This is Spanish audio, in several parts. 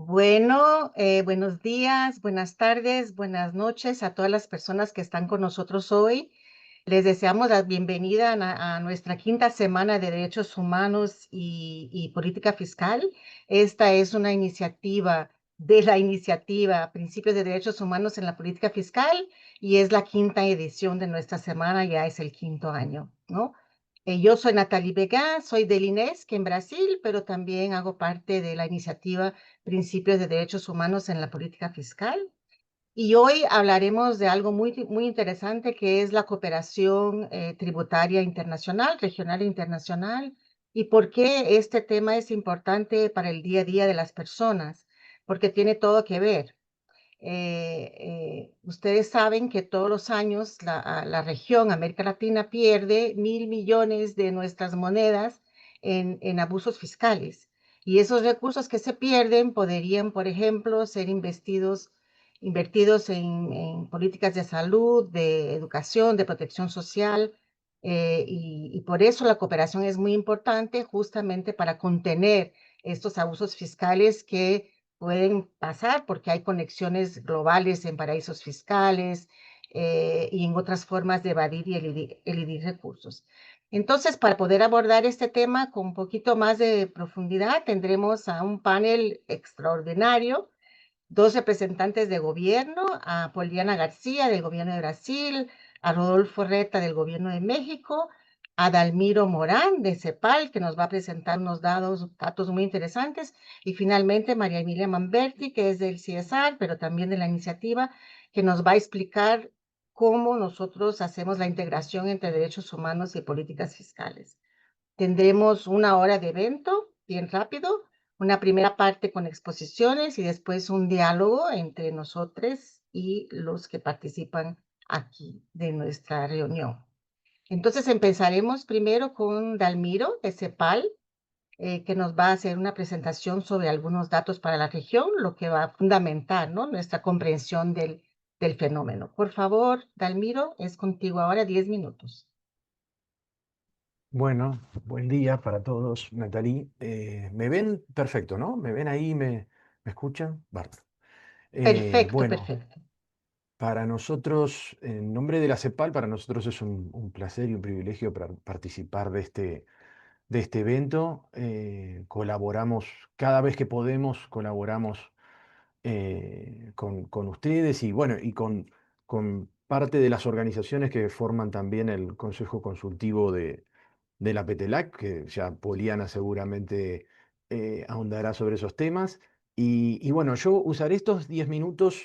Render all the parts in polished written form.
Bueno, buenos días, buenas tardes, buenas noches a todas las personas que están con nosotros hoy. Les deseamos la bienvenida a nuestra quinta semana de Derechos Humanos y Política Fiscal. Esta es una iniciativa de la iniciativa Principios de Derechos Humanos en la Política Fiscal y es la quinta edición de nuestra semana, ya es el quinto año, ¿no? Yo soy Natalie Vega, soy del INESC en Brasil, pero también hago parte de la iniciativa Principios de Derechos Humanos en la Política Fiscal. Y hoy hablaremos de algo muy interesante que es la cooperación tributaria internacional, regional e internacional, y por qué este tema es importante para el día a día de las personas, porque tiene todo que ver. Ustedes saben que todos los años la región América Latina pierde 1.000 millones de nuestras monedas en abusos fiscales. Y esos recursos que se pierden podrían, por ejemplo, ser invertidos en políticas de salud, de educación, de protección social. Y por eso la cooperación es muy importante justamente para contener estos abusos fiscales que pueden pasar porque hay conexiones globales en paraísos fiscales y en otras formas de evadir y elidir recursos. Entonces, para poder abordar este tema con un poquito más de profundidad, tendremos a un panel extraordinario, dos representantes de gobierno, a Poliana García del gobierno de Brasil, a Rodolfo Reta del gobierno de México, a Dalmiro Morán de CEPAL, que nos va a presentar unos datos muy interesantes, y finalmente María Emilia Mamberti, que es del CSR, pero también de la iniciativa, que nos va a explicar cómo nosotros hacemos la integración entre derechos humanos y políticas fiscales. Tendremos una hora de evento, bien rápido, una primera parte con exposiciones y después un diálogo entre nosotros y los que participan aquí de nuestra reunión. Entonces empezaremos primero con Dalmiro de CEPAL, que nos va a hacer una presentación sobre algunos datos para la región, lo que va a fundamentar, ¿no?, nuestra comprensión del fenómeno. Por favor, Dalmiro, es contigo ahora 10 minutos. Bueno, buen día para todos, Natalie. Me ven perfecto, ¿no? ¿Me ven ahí? ¿Me escuchan? Bárbaro. Perfecto, Bueno, perfecto. para nosotros, en nombre de la CEPAL, para nosotros es un placer y un privilegio participar de este evento. Colaboramos, cada vez que podemos, colaboramos con ustedes y bueno, con parte de las organizaciones que forman también el Consejo Consultivo de la PETELAC, que ya Poliana seguramente ahondará sobre esos temas. Y bueno, yo usaré estos 10 minutos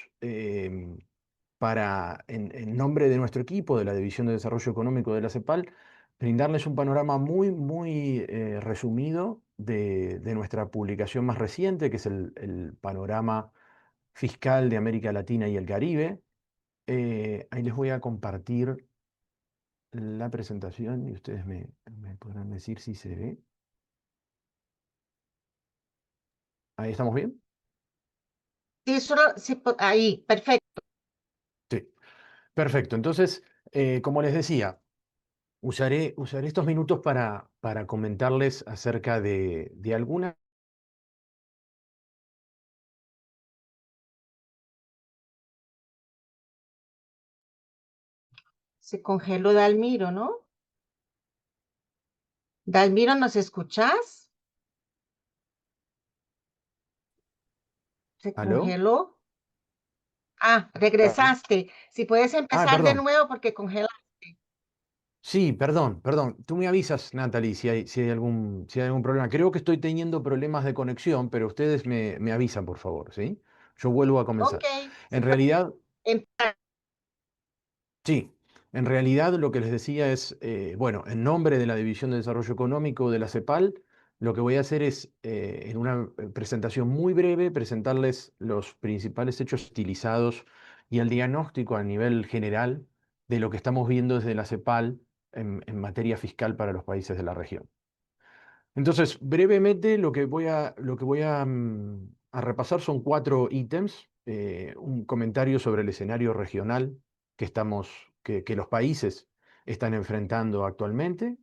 para, en nombre de nuestro equipo, de la División de Desarrollo Económico de la CEPAL, brindarles un panorama muy resumido de nuestra publicación más reciente, que es el panorama fiscal de América Latina y el Caribe. Ahí les voy a compartir la presentación y ustedes me podrán decir si se ve. ¿Ahí estamos bien? Sí, solo, sí, ahí, perfecto. Sí. Perfecto. Entonces, como les decía, usaré estos minutos para comentarles acerca de algunas. Se congeló Dalmiro, ¿no? Dalmiro, ¿nos escuchás? Se ¿Aló? congeló. Ah, ¿Aló? regresaste. Si puedes Ah, empezar de perdón. nuevo porque congelaste. Sí, perdón. Tú me avisas, Natalie, si hay algún problema. Creo que estoy teniendo problemas de conexión, pero ustedes me avisan, por favor, ¿sí? Yo vuelvo a Ok, comenzar. si En puedes realidad, empezar. Sí, en realidad lo que les decía es, bueno, en nombre de la División de Desarrollo Económico de la CEPAL, lo que voy a hacer es, en una presentación muy breve, presentarles los principales hechos utilizados y el diagnóstico a nivel general de lo que estamos viendo desde la CEPAL en materia fiscal para los países de la región. Entonces, brevemente, lo que voy a repasar son 4 ítems. Un comentario sobre el escenario regional que los países están enfrentando actualmente.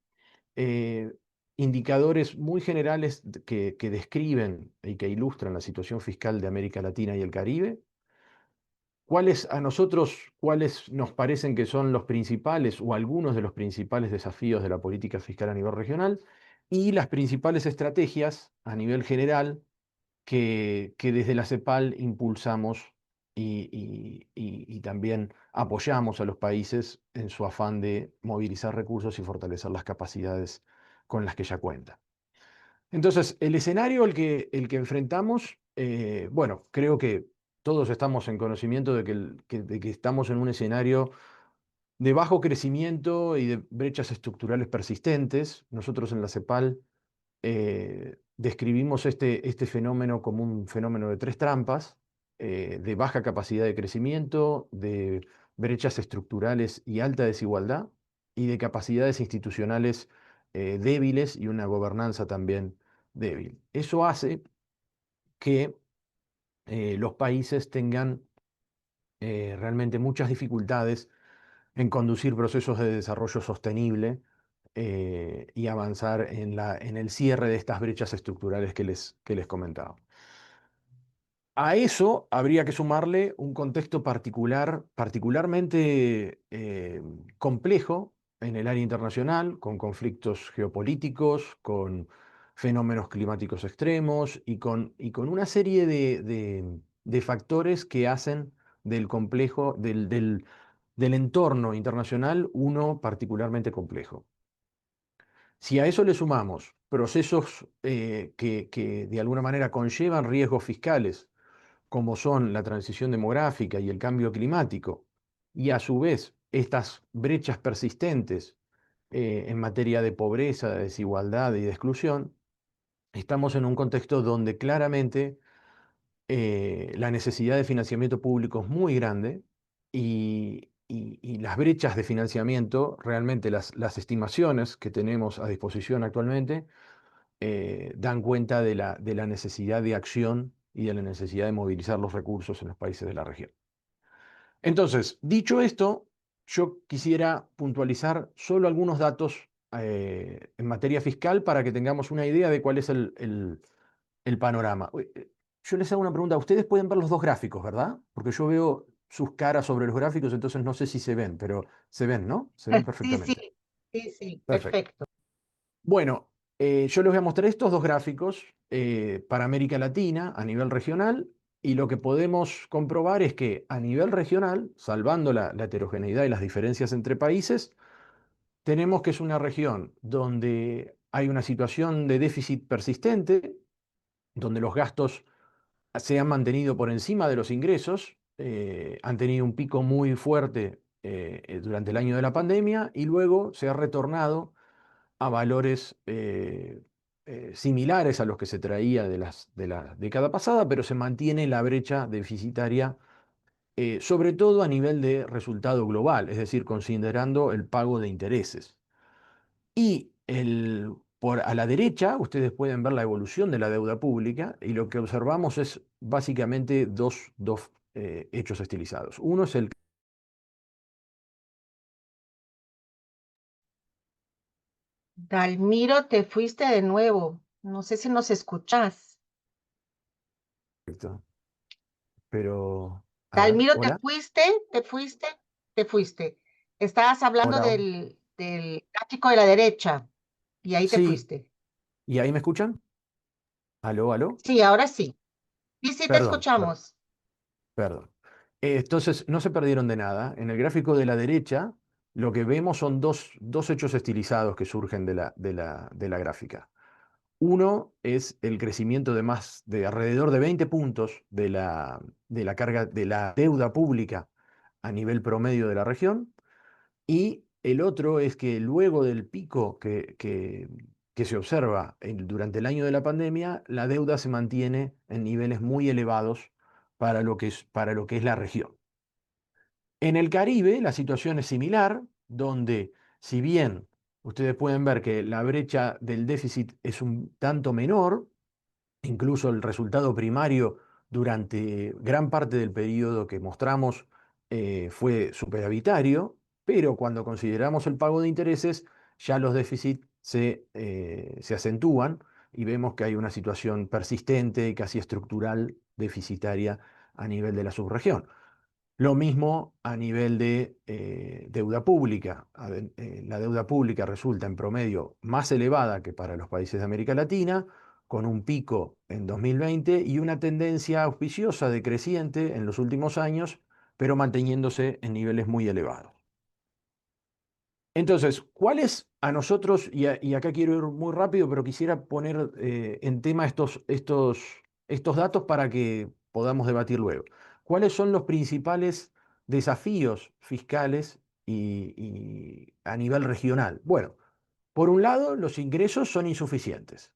eh, indicadores muy generales que describen y que ilustran la situación fiscal de América Latina y el Caribe. ¿Cuáles nos parecen que son los principales o algunos de los principales desafíos de la política fiscal a nivel regional? Y las principales estrategias a nivel general que desde la CEPAL impulsamos y también apoyamos a los países en su afán de movilizar recursos y fortalecer las capacidades con las que ya cuenta. Entonces, el escenario el que enfrentamos, bueno, creo que todos estamos en conocimiento de que estamos en un escenario de bajo crecimiento y de brechas estructurales persistentes. Nosotros en la CEPAL describimos este fenómeno como un fenómeno de tres trampas, de baja capacidad de crecimiento, de brechas estructurales y alta desigualdad, y de capacidades institucionales débiles y una gobernanza también débil. Eso hace que los países tengan realmente muchas dificultades en conducir procesos de desarrollo sostenible y avanzar en el cierre de estas brechas estructurales que les comentaba. A eso habría que sumarle un contexto particularmente complejo en el área internacional, con conflictos geopolíticos, con fenómenos climáticos extremos y con una serie de factores que hacen del complejo, del entorno internacional uno particularmente complejo. Si a eso le sumamos procesos que de alguna manera conllevan riesgos fiscales, como son la transición demográfica y el cambio climático, y a su vez estas brechas persistentes en materia de pobreza, de desigualdad y de exclusión, estamos en un contexto donde claramente la necesidad de financiamiento público es muy grande y las brechas de financiamiento, realmente las estimaciones que tenemos a disposición actualmente, dan cuenta de la necesidad de acción y de la necesidad de movilizar los recursos en los países de la región. Entonces, dicho esto, yo quisiera puntualizar solo algunos datos en materia fiscal para que tengamos una idea de cuál es el panorama. Yo les hago una pregunta. Ustedes pueden ver los dos gráficos, ¿verdad? Porque yo veo sus caras sobre los gráficos, entonces no sé si se ven, pero se ven, ¿no? Se ven Sí, sí, perfectamente. sí, sí, Perfecto. perfecto. Bueno, yo les voy a mostrar estos dos gráficos para América Latina a nivel regional y lo que podemos comprobar es que a nivel regional, salvando la heterogeneidad y las diferencias entre países, tenemos que es una región donde hay una situación de déficit persistente, donde los gastos se han mantenido por encima de los ingresos, han tenido un pico muy fuerte durante el año de la pandemia y luego se ha retornado a valores similares a los que se traía de la década pasada, pero se mantiene la brecha deficitaria, sobre todo a nivel de resultado global, es decir, considerando el pago de intereses. Y a la derecha ustedes pueden ver la evolución de la deuda pública y lo que observamos es básicamente dos hechos estilizados. Uno es el... Dalmiro, te fuiste de nuevo. No sé si nos escuchás. Pero, a ver, Dalmiro, hola, te fuiste, te fuiste. Estabas hablando hola. del gráfico de la derecha y ahí te Sí, fuiste. ¿y ahí me escuchan? ¿Aló, aló? Sí, ahora sí. Sí, sí, te Perdón, perdón. escuchamos. Perdón. Entonces, no se perdieron de nada. En el gráfico de la derecha, lo que vemos son dos hechos estilizados que surgen de la gráfica. Uno es el crecimiento de alrededor de 20 puntos de la carga de la deuda pública a nivel promedio de la región. Y el otro es que luego del pico que se observa durante el año de la pandemia, la deuda se mantiene en niveles muy elevados para lo que es la región. En el Caribe la situación es similar, donde si bien ustedes pueden ver que la brecha del déficit es un tanto menor, incluso el resultado primario durante gran parte del periodo que mostramos fue superavitario, pero cuando consideramos el pago de intereses, ya los déficits se acentúan y vemos que hay una situación persistente, casi estructural, deficitaria a nivel de la subregión. Lo mismo a nivel de deuda pública. La deuda pública resulta en promedio más elevada que para los países de América Latina, con un pico en 2020 y una tendencia auspiciosa decreciente en los últimos años, pero manteniéndose en niveles muy elevados. Entonces, ¿cuáles a nosotros, y acá quiero ir muy rápido, pero quisiera poner en tema estos datos para que podamos debatir luego? ¿Cuáles son los principales desafíos fiscales y a nivel regional? Bueno, por un lado, los ingresos son insuficientes.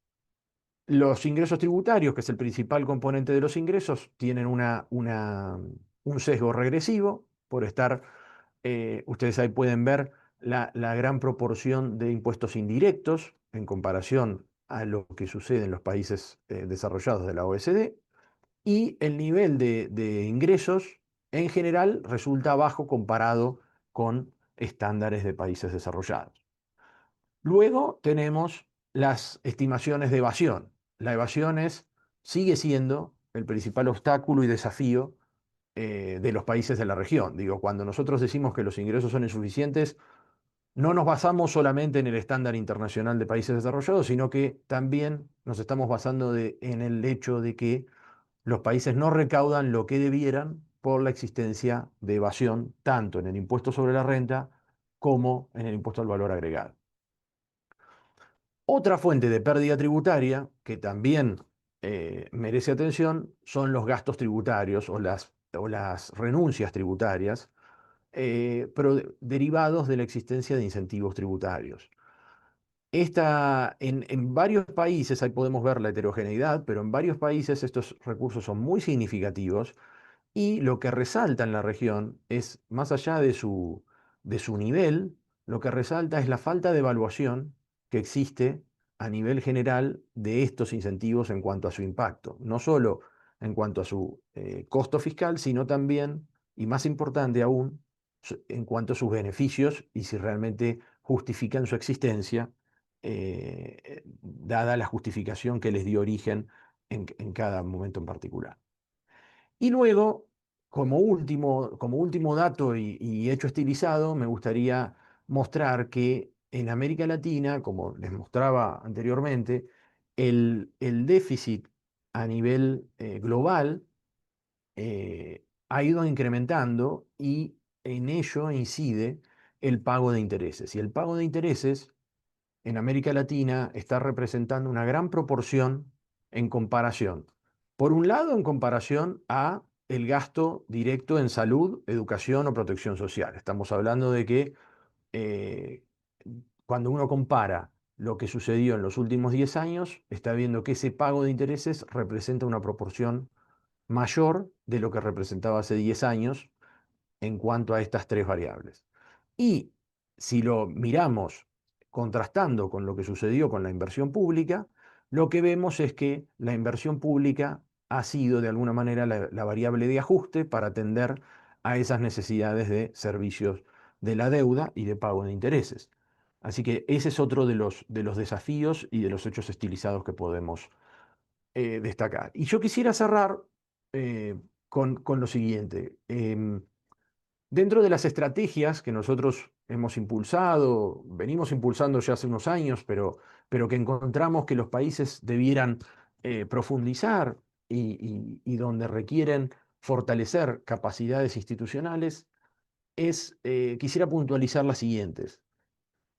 Los ingresos tributarios, que es el principal componente de los ingresos, tienen un sesgo regresivo por estar, ustedes ahí pueden ver la gran proporción de impuestos indirectos en comparación a lo que sucede en los países desarrollados de la OECD, y el nivel de ingresos en general resulta bajo comparado con estándares de países desarrollados. Luego tenemos las estimaciones de evasión. La evasión sigue siendo el principal obstáculo y desafío de los países de la región. Digo, cuando nosotros decimos que los ingresos son insuficientes, no nos basamos solamente en el estándar internacional de países desarrollados, sino que también nos estamos basando en el hecho de que los países no recaudan lo que debieran por la existencia de evasión, tanto en el impuesto sobre la renta como en el impuesto al valor agregado. Otra fuente de pérdida tributaria que también merece atención son los gastos tributarios o las renuncias tributarias derivados de la existencia de incentivos tributarios. En varios países, ahí podemos ver la heterogeneidad, pero en varios países estos recursos son muy significativos y lo que resalta en la región es, más allá de su nivel, lo que resalta es la falta de evaluación que existe a nivel general de estos incentivos en cuanto a su impacto, no solo en cuanto a su costo fiscal, sino también, y más importante aún, en cuanto a sus beneficios y si realmente justifican su existencia, dada la justificación que les dio origen en cada momento en particular. Y luego, como último dato y hecho estilizado, me gustaría mostrar que en América Latina, como les mostraba anteriormente, el déficit a nivel global ha ido incrementando y en ello incide el pago de intereses. Y el pago de intereses en América Latina está representando una gran proporción en comparación. Por un lado, en comparación a el gasto directo en salud, educación o protección social. Estamos hablando de que eh, cuando uno compara lo que sucedió en los últimos 10 años, está viendo que ese pago de intereses representa una proporción mayor de lo que representaba hace 10 años en cuanto a estas tres variables. Y si lo miramos contrastando con lo que sucedió con la inversión pública, lo que vemos es que la inversión pública ha sido de alguna manera la variable de ajuste para atender a esas necesidades de servicios de la deuda y de pago de intereses. Así que ese es otro de los desafíos y de los hechos estilizados que podemos destacar. Y yo quisiera cerrar eh, con lo siguiente. Dentro de las estrategias que nosotros hemos impulsado, venimos impulsando ya hace unos años, pero que encontramos que los países debieran profundizar y donde requieren fortalecer capacidades institucionales, quisiera puntualizar las siguientes.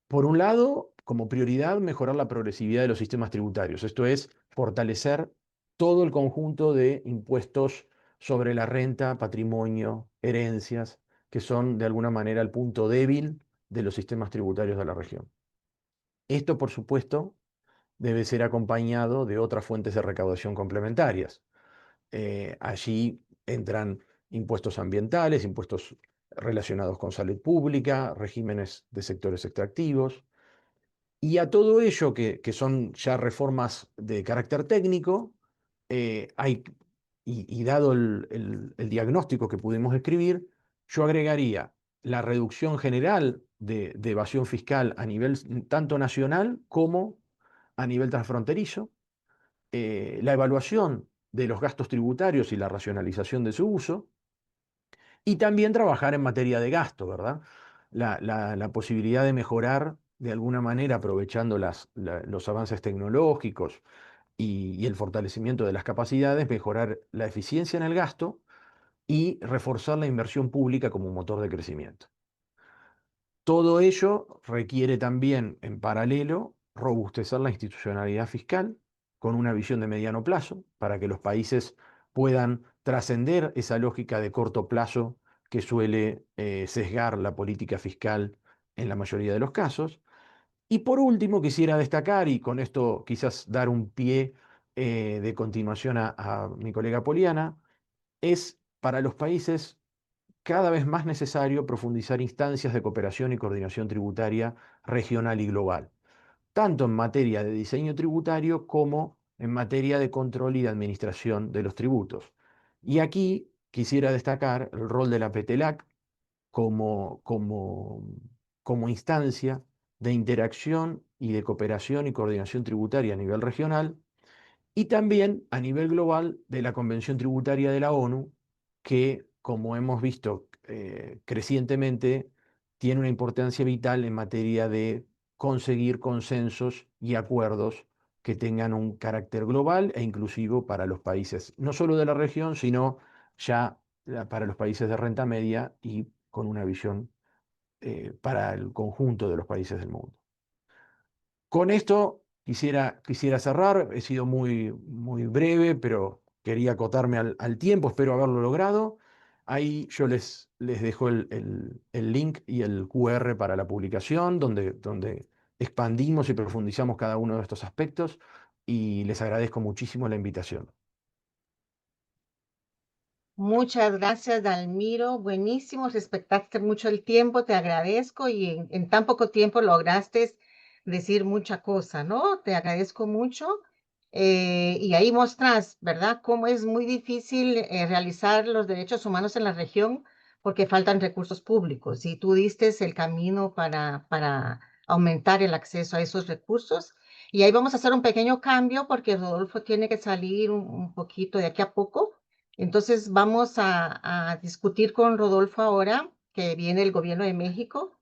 Por un lado, como prioridad, mejorar la progresividad de los sistemas tributarios. Esto es fortalecer todo el conjunto de impuestos sobre la renta, patrimonio, herencias, que son de alguna manera el punto débil de los sistemas tributarios de la región. Esto, por supuesto, debe ser acompañado de otras fuentes de recaudación complementarias. Allí entran impuestos ambientales, impuestos relacionados con salud pública, regímenes de sectores extractivos. Y a todo ello, que son ya reformas de carácter técnico, y dado el diagnóstico que pudimos escribir, yo agregaría la reducción general de evasión fiscal a nivel tanto nacional como a nivel transfronterizo, la evaluación de los gastos tributarios y la racionalización de su uso, y también trabajar en materia de gasto, ¿verdad? La posibilidad de mejorar de alguna manera, aprovechando los avances tecnológicos y el fortalecimiento de las capacidades, mejorar la eficiencia en el gasto y reforzar la inversión pública como un motor de crecimiento. Todo ello requiere también, en paralelo, robustecer la institucionalidad fiscal con una visión de mediano plazo para que los países puedan trascender esa lógica de corto plazo que suele sesgar la política fiscal en la mayoría de los casos. Y por último, quisiera destacar, y con esto quizás dar un pie de continuación a mi colega Poliana, es para los países cada vez más necesario profundizar instancias de cooperación y coordinación tributaria regional y global, tanto en materia de diseño tributario como en materia de control y de administración de los tributos. Y aquí quisiera destacar el rol de la PETELAC como instancia de interacción y de cooperación y coordinación tributaria a nivel regional, y también a nivel global de la Convención Tributaria de la ONU, que, como hemos visto crecientemente, tiene una importancia vital en materia de conseguir consensos y acuerdos que tengan un carácter global e inclusivo para los países, no solo de la región, sino ya para los países de renta media y con una visión para el conjunto de los países del mundo. Con esto quisiera cerrar, he sido muy breve, pero quería acotarme al tiempo, espero haberlo logrado. Ahí yo les dejo el link y el QR para la publicación, donde expandimos y profundizamos cada uno de estos aspectos, y les agradezco muchísimo la invitación. Muchas gracias, Dalmiro. Buenísimo, respetaste mucho el tiempo, te agradezco y en tan poco tiempo lograste decir mucha cosa, ¿no? Te agradezco mucho. Y ahí mostras, ¿verdad?, cómo es muy difícil realizar los derechos humanos en la región porque faltan recursos públicos. Y tú diste el camino para aumentar el acceso a esos recursos. Y ahí vamos a hacer un pequeño cambio porque Rodolfo tiene que salir un poquito de aquí a poco. Entonces vamos a discutir con Rodolfo ahora, que viene el gobierno de México,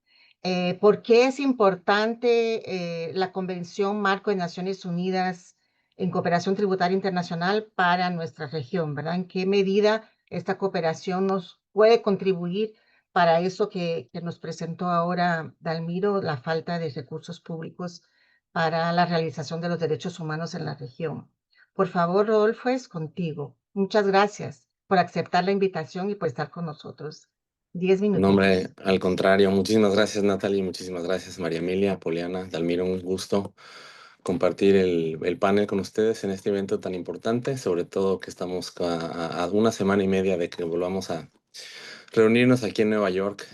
por qué es importante la Convención Marco de Naciones Unidas en Cooperación Tributaria Internacional para nuestra región, ¿verdad? ¿En qué medida esta cooperación nos puede contribuir para eso que nos presentó ahora Dalmiro, la falta de recursos públicos para la realización de los derechos humanos en la región? Por favor, Rodolfo, es contigo. Muchas gracias por aceptar la invitación y por estar con nosotros. 10 No, hombre, minutitos. al contrario, muchísimas gracias Natalie, muchísimas gracias María Emilia, Poliana, Dalmiro, un gusto compartir el panel con ustedes en este evento tan importante, sobre todo que estamos a una semana y media de que volvamos a reunirnos aquí en Nueva York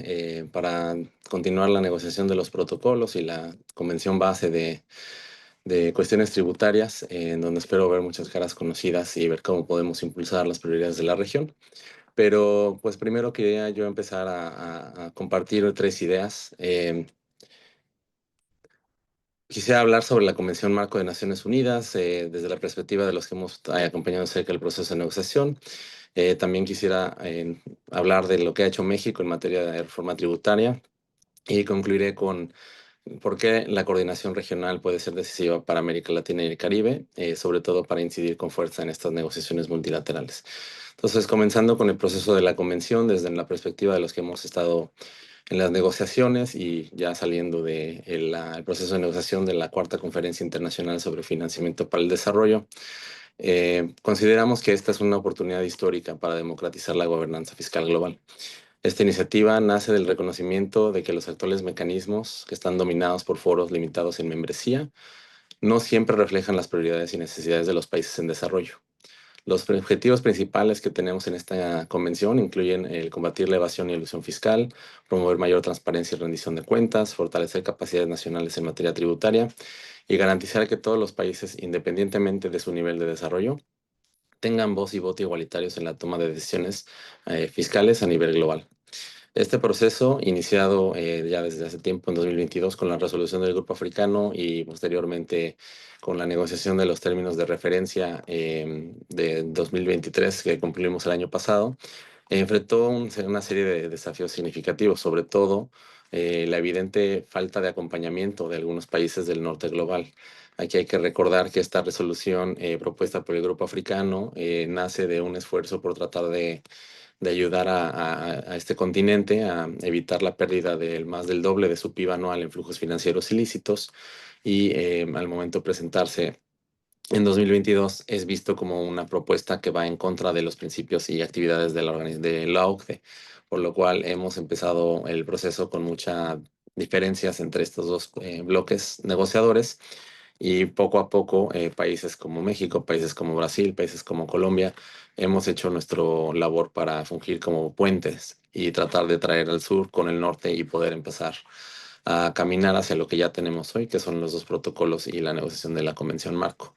para continuar la negociación de los protocolos y la convención base de cuestiones tributarias, en donde espero ver muchas caras conocidas y ver cómo podemos impulsar las prioridades de la región. Pero pues primero quería yo empezar a compartir tres ideas. Quisiera hablar sobre la Convención Marco de Naciones Unidas desde la perspectiva de los que hemos acompañado cerca el proceso de negociación. También quisiera hablar de lo que ha hecho México en materia de reforma tributaria y concluiré con por qué la coordinación regional puede ser decisiva para América Latina y el Caribe, sobre todo para incidir con fuerza en estas negociaciones multilaterales. Entonces, comenzando con el proceso de la convención desde la perspectiva de los que hemos estado en las negociaciones y ya saliendo del el proceso de negociación de la Cuarta Conferencia Internacional sobre Financiamiento para el Desarrollo, consideramos que esta es una oportunidad histórica para democratizar la gobernanza fiscal global. Esta iniciativa nace del reconocimiento de que los actuales mecanismos, que están dominados por foros limitados en membresía, no siempre reflejan las prioridades y necesidades de los países en desarrollo. Los objetivos principales que tenemos en esta convención incluyen el combatir la evasión y elusión fiscal, promover mayor transparencia y rendición de cuentas, fortalecer capacidades nacionales en materia tributaria y garantizar que todos los países, independientemente de su nivel de desarrollo, tengan voz y voto igualitarios en la toma de decisiones fiscales a nivel global. Este proceso, iniciado ya desde hace tiempo, en 2022, con la resolución del Grupo Africano y posteriormente con la negociación de los términos de referencia de 2023 que cumplimos el año pasado, enfrentó una serie de desafíos significativos, sobre todo la evidente falta de acompañamiento de algunos países del norte global. Aquí hay que recordar que esta resolución propuesta por el Grupo Africano nace de un esfuerzo por tratar de ayudar a este continente a evitar la pérdida del más del doble de su PIB anual en flujos financieros ilícitos y al momento de presentarse en 2022 es visto como una propuesta que va en contra de los principios y actividades de la OCDE, por lo cual hemos empezado el proceso con muchas diferencias entre estos dos bloques negociadores y poco a poco países como México, países como Brasil, países como Colombia, hemos hecho nuestra labor para fungir como puentes y tratar de traer al sur con el norte y poder empezar a caminar hacia lo que ya tenemos hoy, que son los dos protocolos y la negociación de la Convención Marco.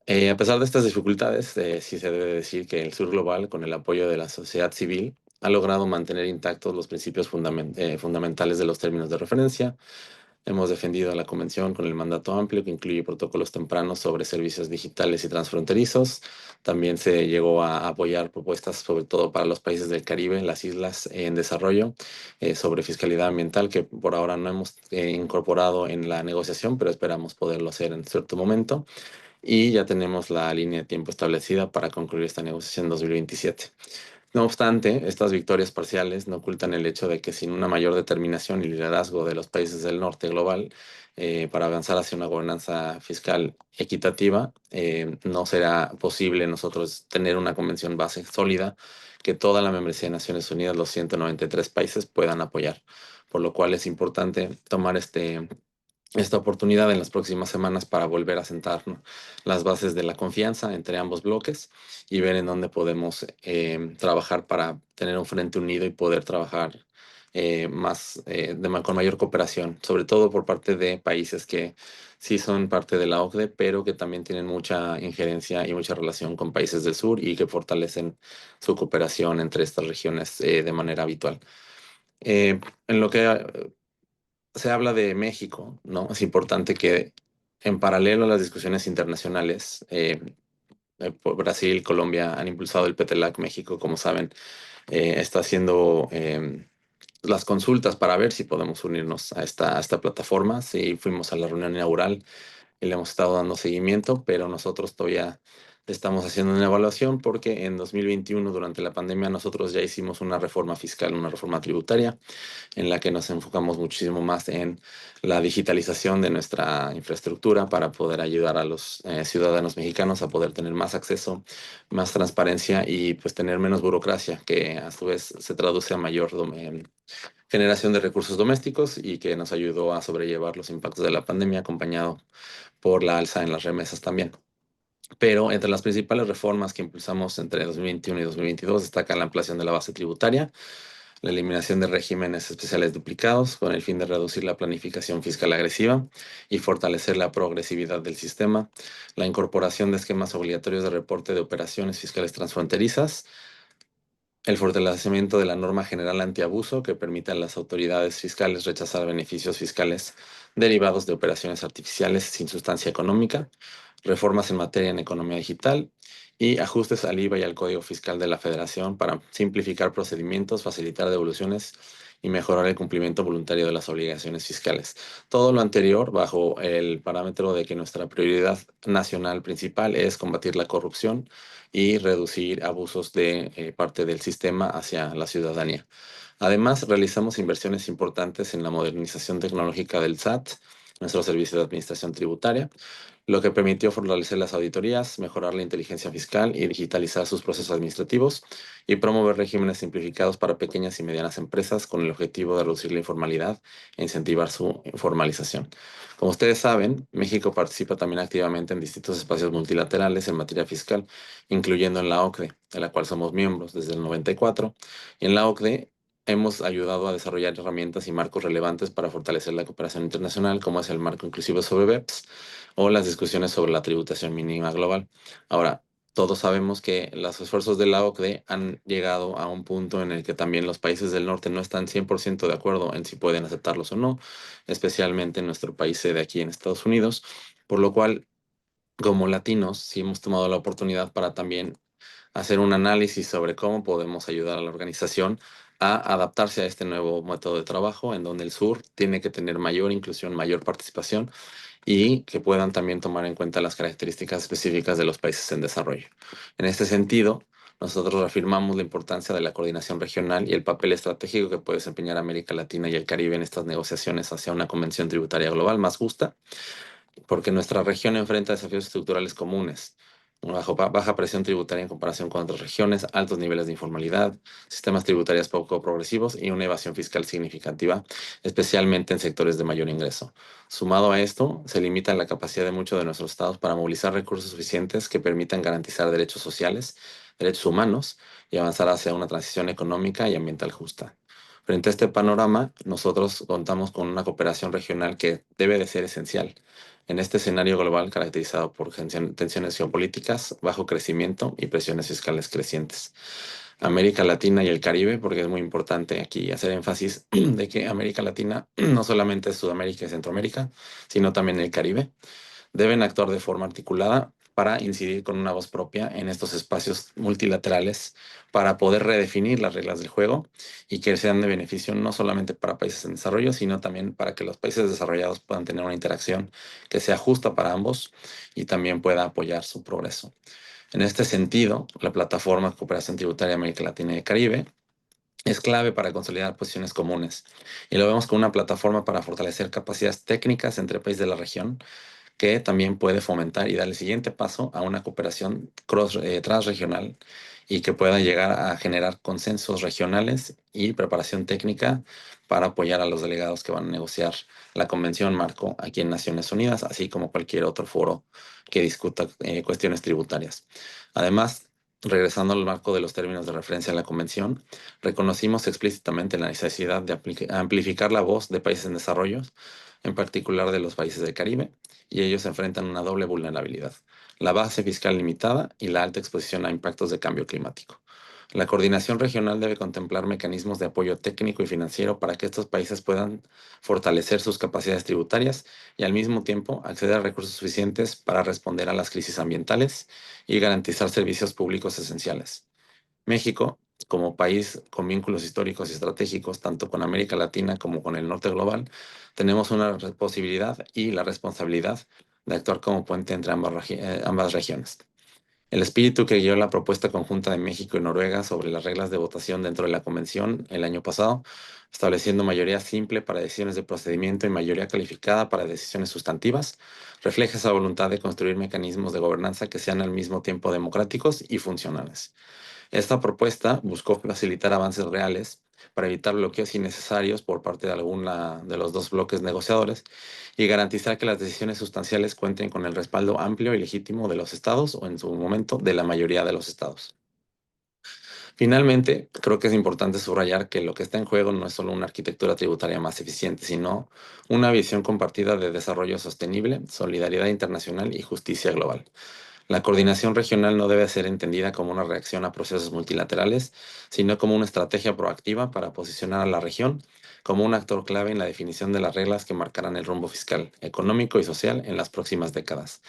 A pesar de estas dificultades, sí se debe decir que el Sur Global, con el apoyo de la sociedad civil, ha logrado mantener intactos los principios fundamentales de los términos de referencia. Hemos defendido la Convención con el mandato amplio que incluye protocolos tempranos sobre servicios digitales y transfronterizos. También se llegó a apoyar propuestas, sobre todo para los países del Caribe, las islas en desarrollo, sobre fiscalidad ambiental, que por ahora no hemos incorporado en la negociación, pero esperamos poderlo hacer en cierto momento y ya tenemos la línea de tiempo establecida para concluir esta negociación en 2027. No obstante, estas victorias parciales no ocultan el hecho de que sin una mayor determinación y liderazgo de los países del norte global para avanzar hacia una gobernanza fiscal equitativa, no será posible nosotros tener una convención base sólida que toda la membresía de Naciones Unidas, los 193 países, puedan apoyar. Por lo cual es importante tomar esta oportunidad en las próximas semanas para volver a sentar, ¿no?, las bases de la confianza entre ambos bloques y ver en dónde podemos trabajar para tener un frente unido y poder trabajar con mayor cooperación, sobre todo por parte de países que sí son parte de la OCDE, pero que también tienen mucha injerencia y mucha relación con países del sur y que fortalecen su cooperación entre estas regiones de manera habitual. En lo que se habla de México, ¿no? Es importante que en paralelo a las discusiones internacionales, por Brasil, Colombia han impulsado el PETELAC. México, como saben, está haciendo las consultas para ver si podemos unirnos a esta plataforma. Sí, fuimos a la reunión inaugural y le hemos estado dando seguimiento, pero nosotros todavía estamos haciendo una evaluación porque en 2021, durante la pandemia, nosotros ya hicimos una reforma fiscal, una reforma tributaria en la que nos enfocamos muchísimo más en la digitalización de nuestra infraestructura para poder ayudar a los ciudadanos mexicanos a poder tener más acceso, más transparencia y pues tener menos burocracia, que a su vez se traduce a mayor generación de recursos domésticos y que nos ayudó a sobrellevar los impactos de la pandemia, acompañado por la alza en las remesas también. Pero entre las principales reformas que impulsamos entre 2021 y 2022 destaca la ampliación de la base tributaria, la eliminación de regímenes especiales duplicados con el fin de reducir la planificación fiscal agresiva y fortalecer la progresividad del sistema, la incorporación de esquemas obligatorios de reporte de operaciones fiscales transfronterizas, el fortalecimiento de la norma general antiabuso que permite a las autoridades fiscales rechazar beneficios fiscales derivados de operaciones artificiales sin sustancia económica, reformas en materia en economía digital y ajustes al IVA y al Código Fiscal de la Federación para simplificar procedimientos, facilitar devoluciones y mejorar el cumplimiento voluntario de las obligaciones fiscales. Todo lo anterior bajo el parámetro de que nuestra prioridad nacional principal es combatir la corrupción y reducir abusos de parte del sistema hacia la ciudadanía. Además, realizamos inversiones importantes en la modernización tecnológica del SAT, nuestro servicio de administración tributaria, lo que permitió fortalecer las auditorías, mejorar la inteligencia fiscal y digitalizar sus procesos administrativos y promover regímenes simplificados para pequeñas y medianas empresas con el objetivo de reducir la informalidad e incentivar su formalización. Como ustedes saben, México participa también activamente en distintos espacios multilaterales en materia fiscal, incluyendo en la OCDE, de la cual somos miembros desde el 94. Y en la OCDE hemos ayudado a desarrollar herramientas y marcos relevantes para fortalecer la cooperación internacional, como es el marco inclusivo sobre BEPS o las discusiones sobre la tributación mínima global. Ahora, Todos sabemos que los esfuerzos de la OCDE han llegado a un punto en el que también los países del norte no están 100% de acuerdo en si pueden aceptarlos o no, especialmente en nuestro país de aquí en Estados Unidos, por lo cual, como latinos, sí hemos tomado la oportunidad para también hacer un análisis sobre cómo podemos ayudar a la organización a adaptarse a este nuevo método de trabajo, en donde el sur tiene que tener mayor inclusión, mayor participación y que puedan también tomar en cuenta las características específicas de los países en desarrollo. En este sentido, nosotros reafirmamos la importancia de la coordinación regional y el papel estratégico que puede desempeñar América Latina y el Caribe en estas negociaciones hacia una convención tributaria global más justa, porque nuestra región enfrenta desafíos estructurales comunes. Baja presión tributaria en comparación con otras regiones, altos niveles de informalidad, sistemas tributarios poco progresivos y una evasión fiscal significativa, especialmente en sectores de mayor ingreso. Sumado a esto, se limita la capacidad de muchos de nuestros estados para movilizar recursos suficientes que permitan garantizar derechos sociales, derechos humanos y avanzar hacia una transición económica y ambiental justa. Frente a este panorama, nosotros contamos con una cooperación regional que debe de ser esencial en este escenario global caracterizado por tensiones geopolíticas, bajo crecimiento y presiones fiscales crecientes. América Latina y el Caribe, porque es muy importante aquí hacer énfasis de que América Latina no solamente es Sudamérica y Centroamérica, sino también el Caribe, deben actuar de forma articulada para incidir con una voz propia en estos espacios multilaterales para poder redefinir las reglas del juego y que sean de beneficio no solamente para países en desarrollo, sino también para que los países desarrollados puedan tener una interacción que sea justa para ambos y también pueda apoyar su progreso. En este sentido, la plataforma de cooperación tributaria América Latina y el Caribe es clave para consolidar posiciones comunes y lo vemos como una plataforma para fortalecer capacidades técnicas entre países de la región que también puede fomentar y dar el siguiente paso a una cooperación transregional y que pueda llegar a generar consensos regionales y preparación técnica para apoyar a los delegados que van a negociar la Convención Marco aquí en Naciones Unidas, así como cualquier otro foro que discuta cuestiones tributarias. Además, regresando al marco de los términos de referencia a la Convención, reconocimos explícitamente la necesidad de amplificar la voz de países en desarrollo, en particular de los países del Caribe, y ellos enfrentan una doble vulnerabilidad: la base fiscal limitada y la alta exposición a impactos de cambio climático. La coordinación regional debe contemplar mecanismos de apoyo técnico y financiero para que estos países puedan fortalecer sus capacidades tributarias y al mismo tiempo acceder a recursos suficientes para responder a las crisis ambientales y garantizar servicios públicos esenciales. México, como país con vínculos históricos y estratégicos tanto con América Latina como con el norte global, tenemos una posibilidad y la responsabilidad de actuar como puente entre ambas regiones. El espíritu que guió la propuesta conjunta de México y Noruega sobre las reglas de votación dentro de la Convención el año pasado, estableciendo mayoría simple para decisiones de procedimiento y mayoría calificada para decisiones sustantivas, refleja esa voluntad de construir mecanismos de gobernanza que sean al mismo tiempo democráticos y funcionales. Esta propuesta buscó facilitar avances reales para evitar bloqueos innecesarios por parte de alguna de los dos bloques negociadores y garantizar que las decisiones sustanciales cuenten con el respaldo amplio y legítimo de los estados o en su momento de la mayoría de los estados. Finalmente, creo que es importante subrayar que lo que está en juego no es solo una arquitectura tributaria más eficiente, sino una visión compartida de desarrollo sostenible, solidaridad internacional y justicia global. La coordinación regional no debe ser entendida como una reacción a procesos multilaterales, sino como una estrategia proactiva para posicionar a la región como un actor clave en la definición de las reglas que marcarán el rumbo fiscal, económico y social en las próximas décadas.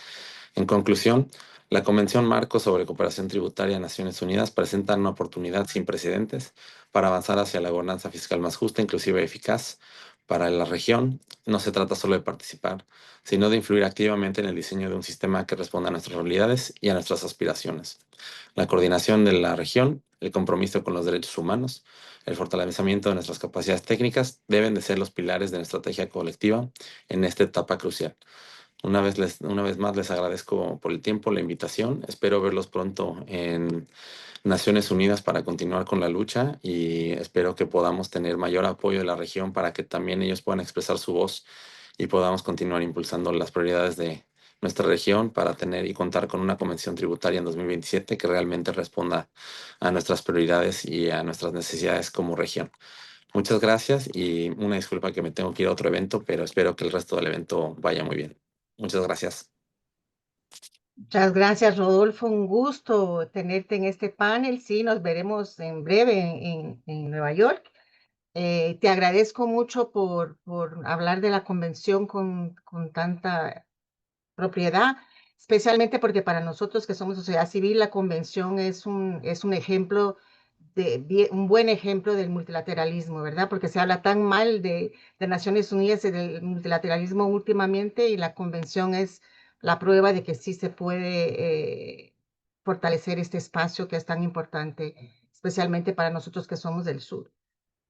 En conclusión, la Convención Marco sobre Cooperación Tributaria de Naciones Unidas presenta una oportunidad sin precedentes para avanzar hacia la gobernanza fiscal más justa, inclusiva y eficaz para la región. No se trata solo de participar, sino de influir activamente en el diseño de un sistema que responda a nuestras realidades y a nuestras aspiraciones. La coordinación de la región, el compromiso con los derechos humanos, el fortalecimiento de nuestras capacidades técnicas deben de ser los pilares de nuestra estrategia colectiva en esta etapa crucial. Una vez más les agradezco por el tiempo, la invitación. Espero verlos pronto en Naciones Unidas para continuar con la lucha y espero que podamos tener mayor apoyo de la región para que también ellos puedan expresar su voz y podamos continuar impulsando las prioridades de nuestra región para tener y contar con una convención tributaria en 2027 que realmente responda a nuestras prioridades y a nuestras necesidades como región. Muchas gracias y una disculpa que me tengo que ir a otro evento, pero espero que el resto del evento vaya muy bien. Muchas gracias. Muchas gracias, Rodolfo. Un gusto tenerte en este panel. Sí, nos veremos en breve en Nueva York. Te agradezco mucho por hablar de la convención con tanta propiedad, especialmente porque para nosotros que somos sociedad civil, la convención es un ejemplo un buen ejemplo del multilateralismo, ¿verdad? Porque se habla tan mal de Naciones Unidas y del multilateralismo últimamente y la convención es la prueba de que sí se puede fortalecer este espacio que es tan importante, especialmente para nosotros que somos del sur.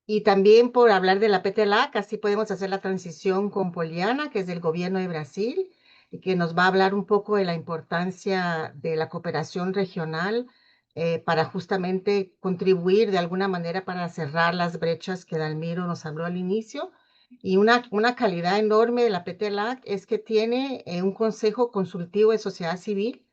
Y también por hablar de la PTLAC, así podemos hacer la transición con Poliana, que es del gobierno de Brasil, y que nos va a hablar un poco de la importancia de la cooperación regional para justamente contribuir de alguna manera para cerrar las brechas que Dalmiro nos habló al inicio. Y una calidad enorme de la PTLAC es que tiene un consejo consultivo de sociedad civil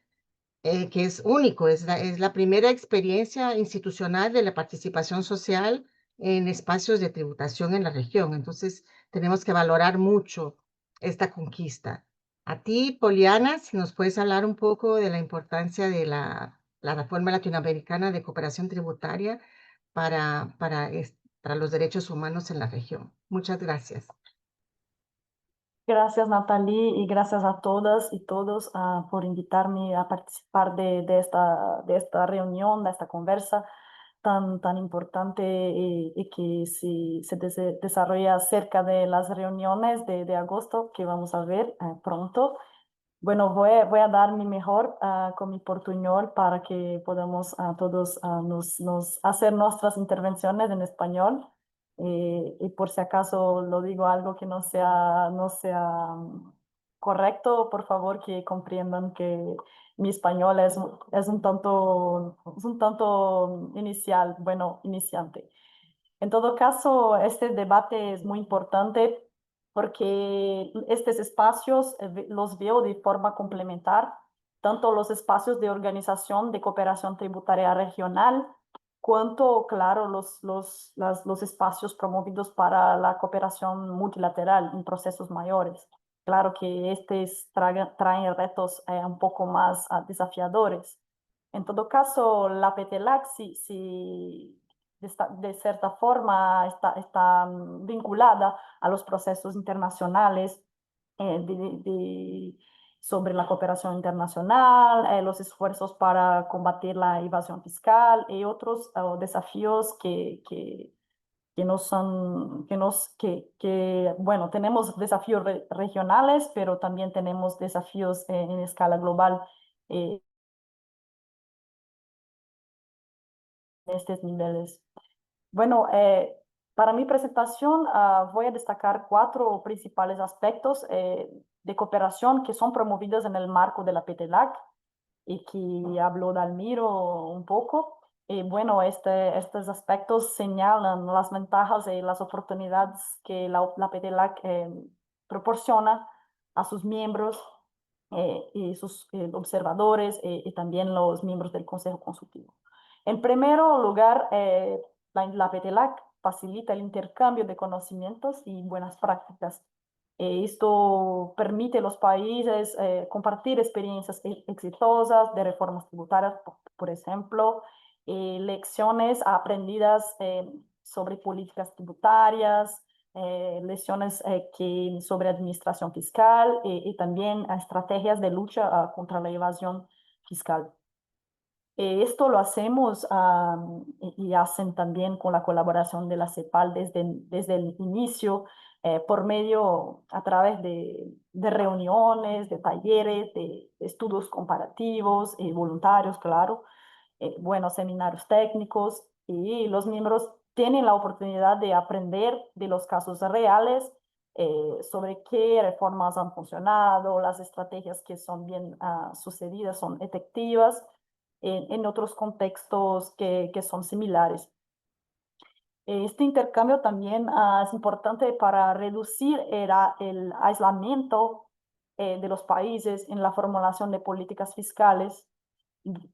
que es único, es la primera experiencia institucional de la participación social en espacios de tributación en la región. Entonces, tenemos que valorar mucho esta conquista. A ti, Poliana, si nos puedes hablar un poco de la importancia de la reforma latinoamericana de cooperación tributaria para los derechos humanos en la región. Muchas gracias. Gracias, Natalie, y gracias a todas y todos por invitarme a participar de esta reunión, de esta conversa tan importante y que se desarrolla cerca de las reuniones de agosto que vamos a ver pronto. Bueno, voy a dar mi mejor con mi portuñol para que podamos todos nos hacer nuestras intervenciones en español. Y por si acaso lo digo algo que no sea correcto, por favor que comprendan que mi español es un tanto inicial, bueno, iniciante. En todo caso, este debate es muy importante porque estos espacios los veo de forma complementar, tanto los espacios de organización de cooperación tributaria regional, cuanto, claro, los espacios promovidos para la cooperación multilateral en procesos mayores. Claro que estos traen retos un poco más desafiadores. En todo caso, la PTLAC, si de cierta forma está vinculada a los procesos internacionales sobre la cooperación internacional, los esfuerzos para combatir la evasión fiscal y otros desafíos que no son, bueno, tenemos desafíos regionales, pero también tenemos desafíos en escala global en estos niveles. Bueno, para mi presentación voy a destacar 4 principales aspectos de cooperación que son promovidos en el marco de la PTLAC y que habló Dalmiro un poco. Y bueno, estos aspectos señalan las ventajas y las oportunidades que la PTLAC proporciona a sus miembros y sus observadores y también los miembros del Consejo Consultivo. En primer lugar, la PTLAC facilita el intercambio de conocimientos y buenas prácticas. Esto permite a los países compartir experiencias exitosas de reformas tributarias, por ejemplo, lecciones aprendidas sobre políticas tributarias, lecciones sobre administración fiscal y también estrategias de lucha contra la evasión fiscal. Esto lo hacemos y hacen también con la colaboración de la CEPAL desde el inicio, por medio, a través de reuniones, de talleres, de estudios comparativos y voluntarios, claro, buenos seminarios técnicos y los miembros tienen la oportunidad de aprender de los casos reales sobre qué reformas han funcionado, las estrategias que son bien sucedidas, son efectivas en otros contextos que son similares. Este intercambio también es importante para reducir el aislamiento de los países en la formulación de políticas fiscales.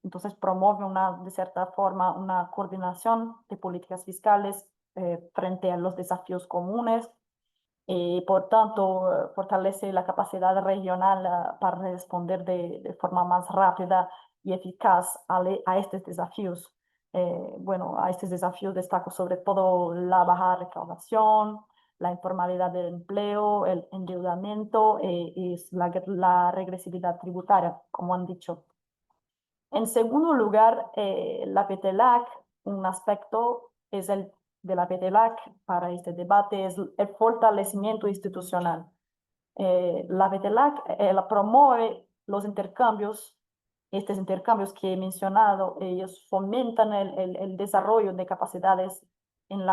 Entonces promueve de cierta forma una coordinación de políticas fiscales frente a los desafíos comunes. Por tanto, fortalece la capacidad regional para responder de forma más rápida y eficaz a estos desafíos. Bueno, a estos desafíos destaco sobre todo la baja recaudación, la informalidad del empleo, el endeudamiento y la regresividad tributaria, como han dicho. En segundo lugar, la PTLAC, un aspecto es el de la PTLAC para este debate es el fortalecimiento institucional. La PTLAC promueve los intercambios, estos intercambios que he mencionado, ellos fomentan el desarrollo de capacidades en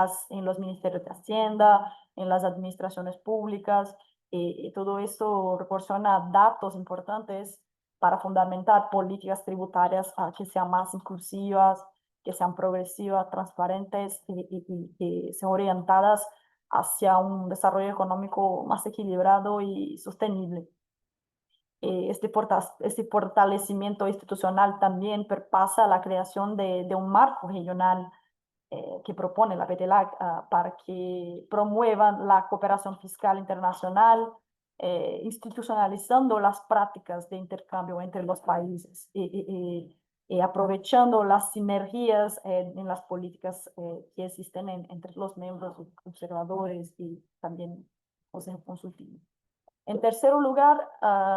los ministerios de Hacienda, en las administraciones públicas, y todo esto proporciona datos importantes para fundamentar políticas tributarias que sean más inclusivas, que sean progresivas, transparentes y que sean orientadas hacia un desarrollo económico más equilibrado y sostenible. Este fortalecimiento institucional también perpasa la creación de un marco regional que propone la PTLAC para que promuevan la cooperación fiscal internacional, institucionalizando las prácticas de intercambio entre los países y aprovechando las sinergias en las políticas que existen entre los miembros observadores y también Consejo Consultivo. En tercer lugar,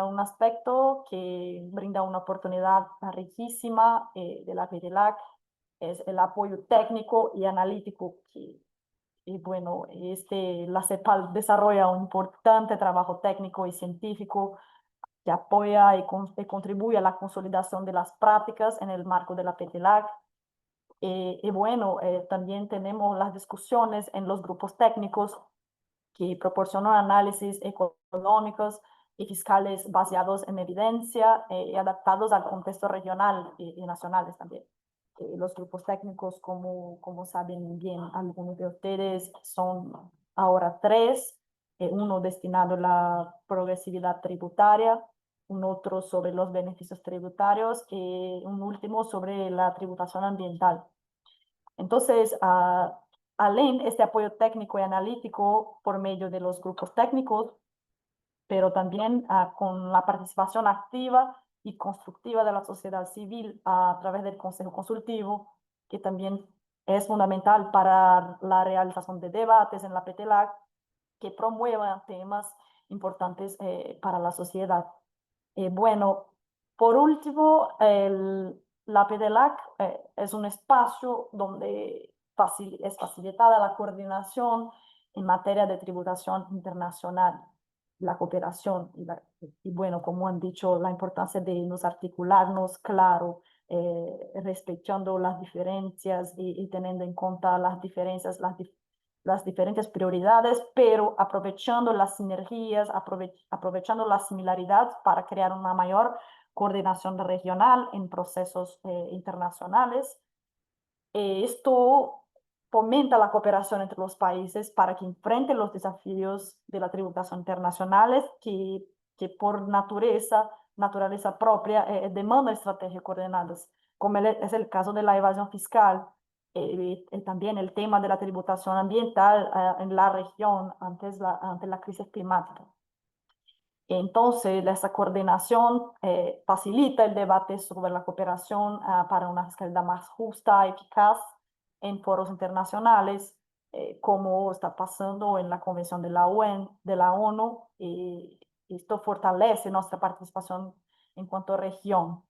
un aspecto que brinda una oportunidad riquísima de la PTLAC es el apoyo técnico y analítico y bueno, la CEPAL desarrolla un importante trabajo técnico y científico que apoya y contribuye a la consolidación de las prácticas en el marco de la PTLAC. Y bueno, también tenemos las discusiones en los grupos técnicos que proporcionan análisis económicos y fiscales basados en evidencia y adaptados al contexto regional y nacionales también. Los grupos técnicos, como saben bien algunos de ustedes, son ahora tres, uno destinado a la progresividad tributaria, un otro sobre los beneficios tributarios y un último sobre la tributación ambiental. Entonces, além este apoyo técnico y analítico por medio de los grupos técnicos, pero también con la participación activa y constructiva de la sociedad civil a través del Consejo Consultivo, que también es fundamental para la realización de debates en la PTLAC, que promuevan temas importantes para la sociedad. Bueno, por último, la PTLAC es un espacio donde es facilitada la coordinación en materia de tributación internacional, la cooperación y bueno, como han dicho, la importancia de nos articularnos claro, respetando las diferencias y teniendo en cuenta las diferencias, las diferentes prioridades, pero aprovechando las sinergias, aprovechando la similaridad para crear una mayor coordinación regional en procesos internacionales. Esto fomenta la cooperación entre los países para que enfrenten los desafíos de la tributación internacionales que por naturaleza propia demandan estrategias coordinadas, como es el caso de la evasión fiscal, también el tema de la tributación ambiental en la región ante la crisis climática. Entonces, esa coordinación facilita el debate sobre la cooperación para una fiscalidad más justa y eficaz en foros internacionales, como está pasando en la Convención de la ONU, y esto fortalece nuestra participación en cuanto a región.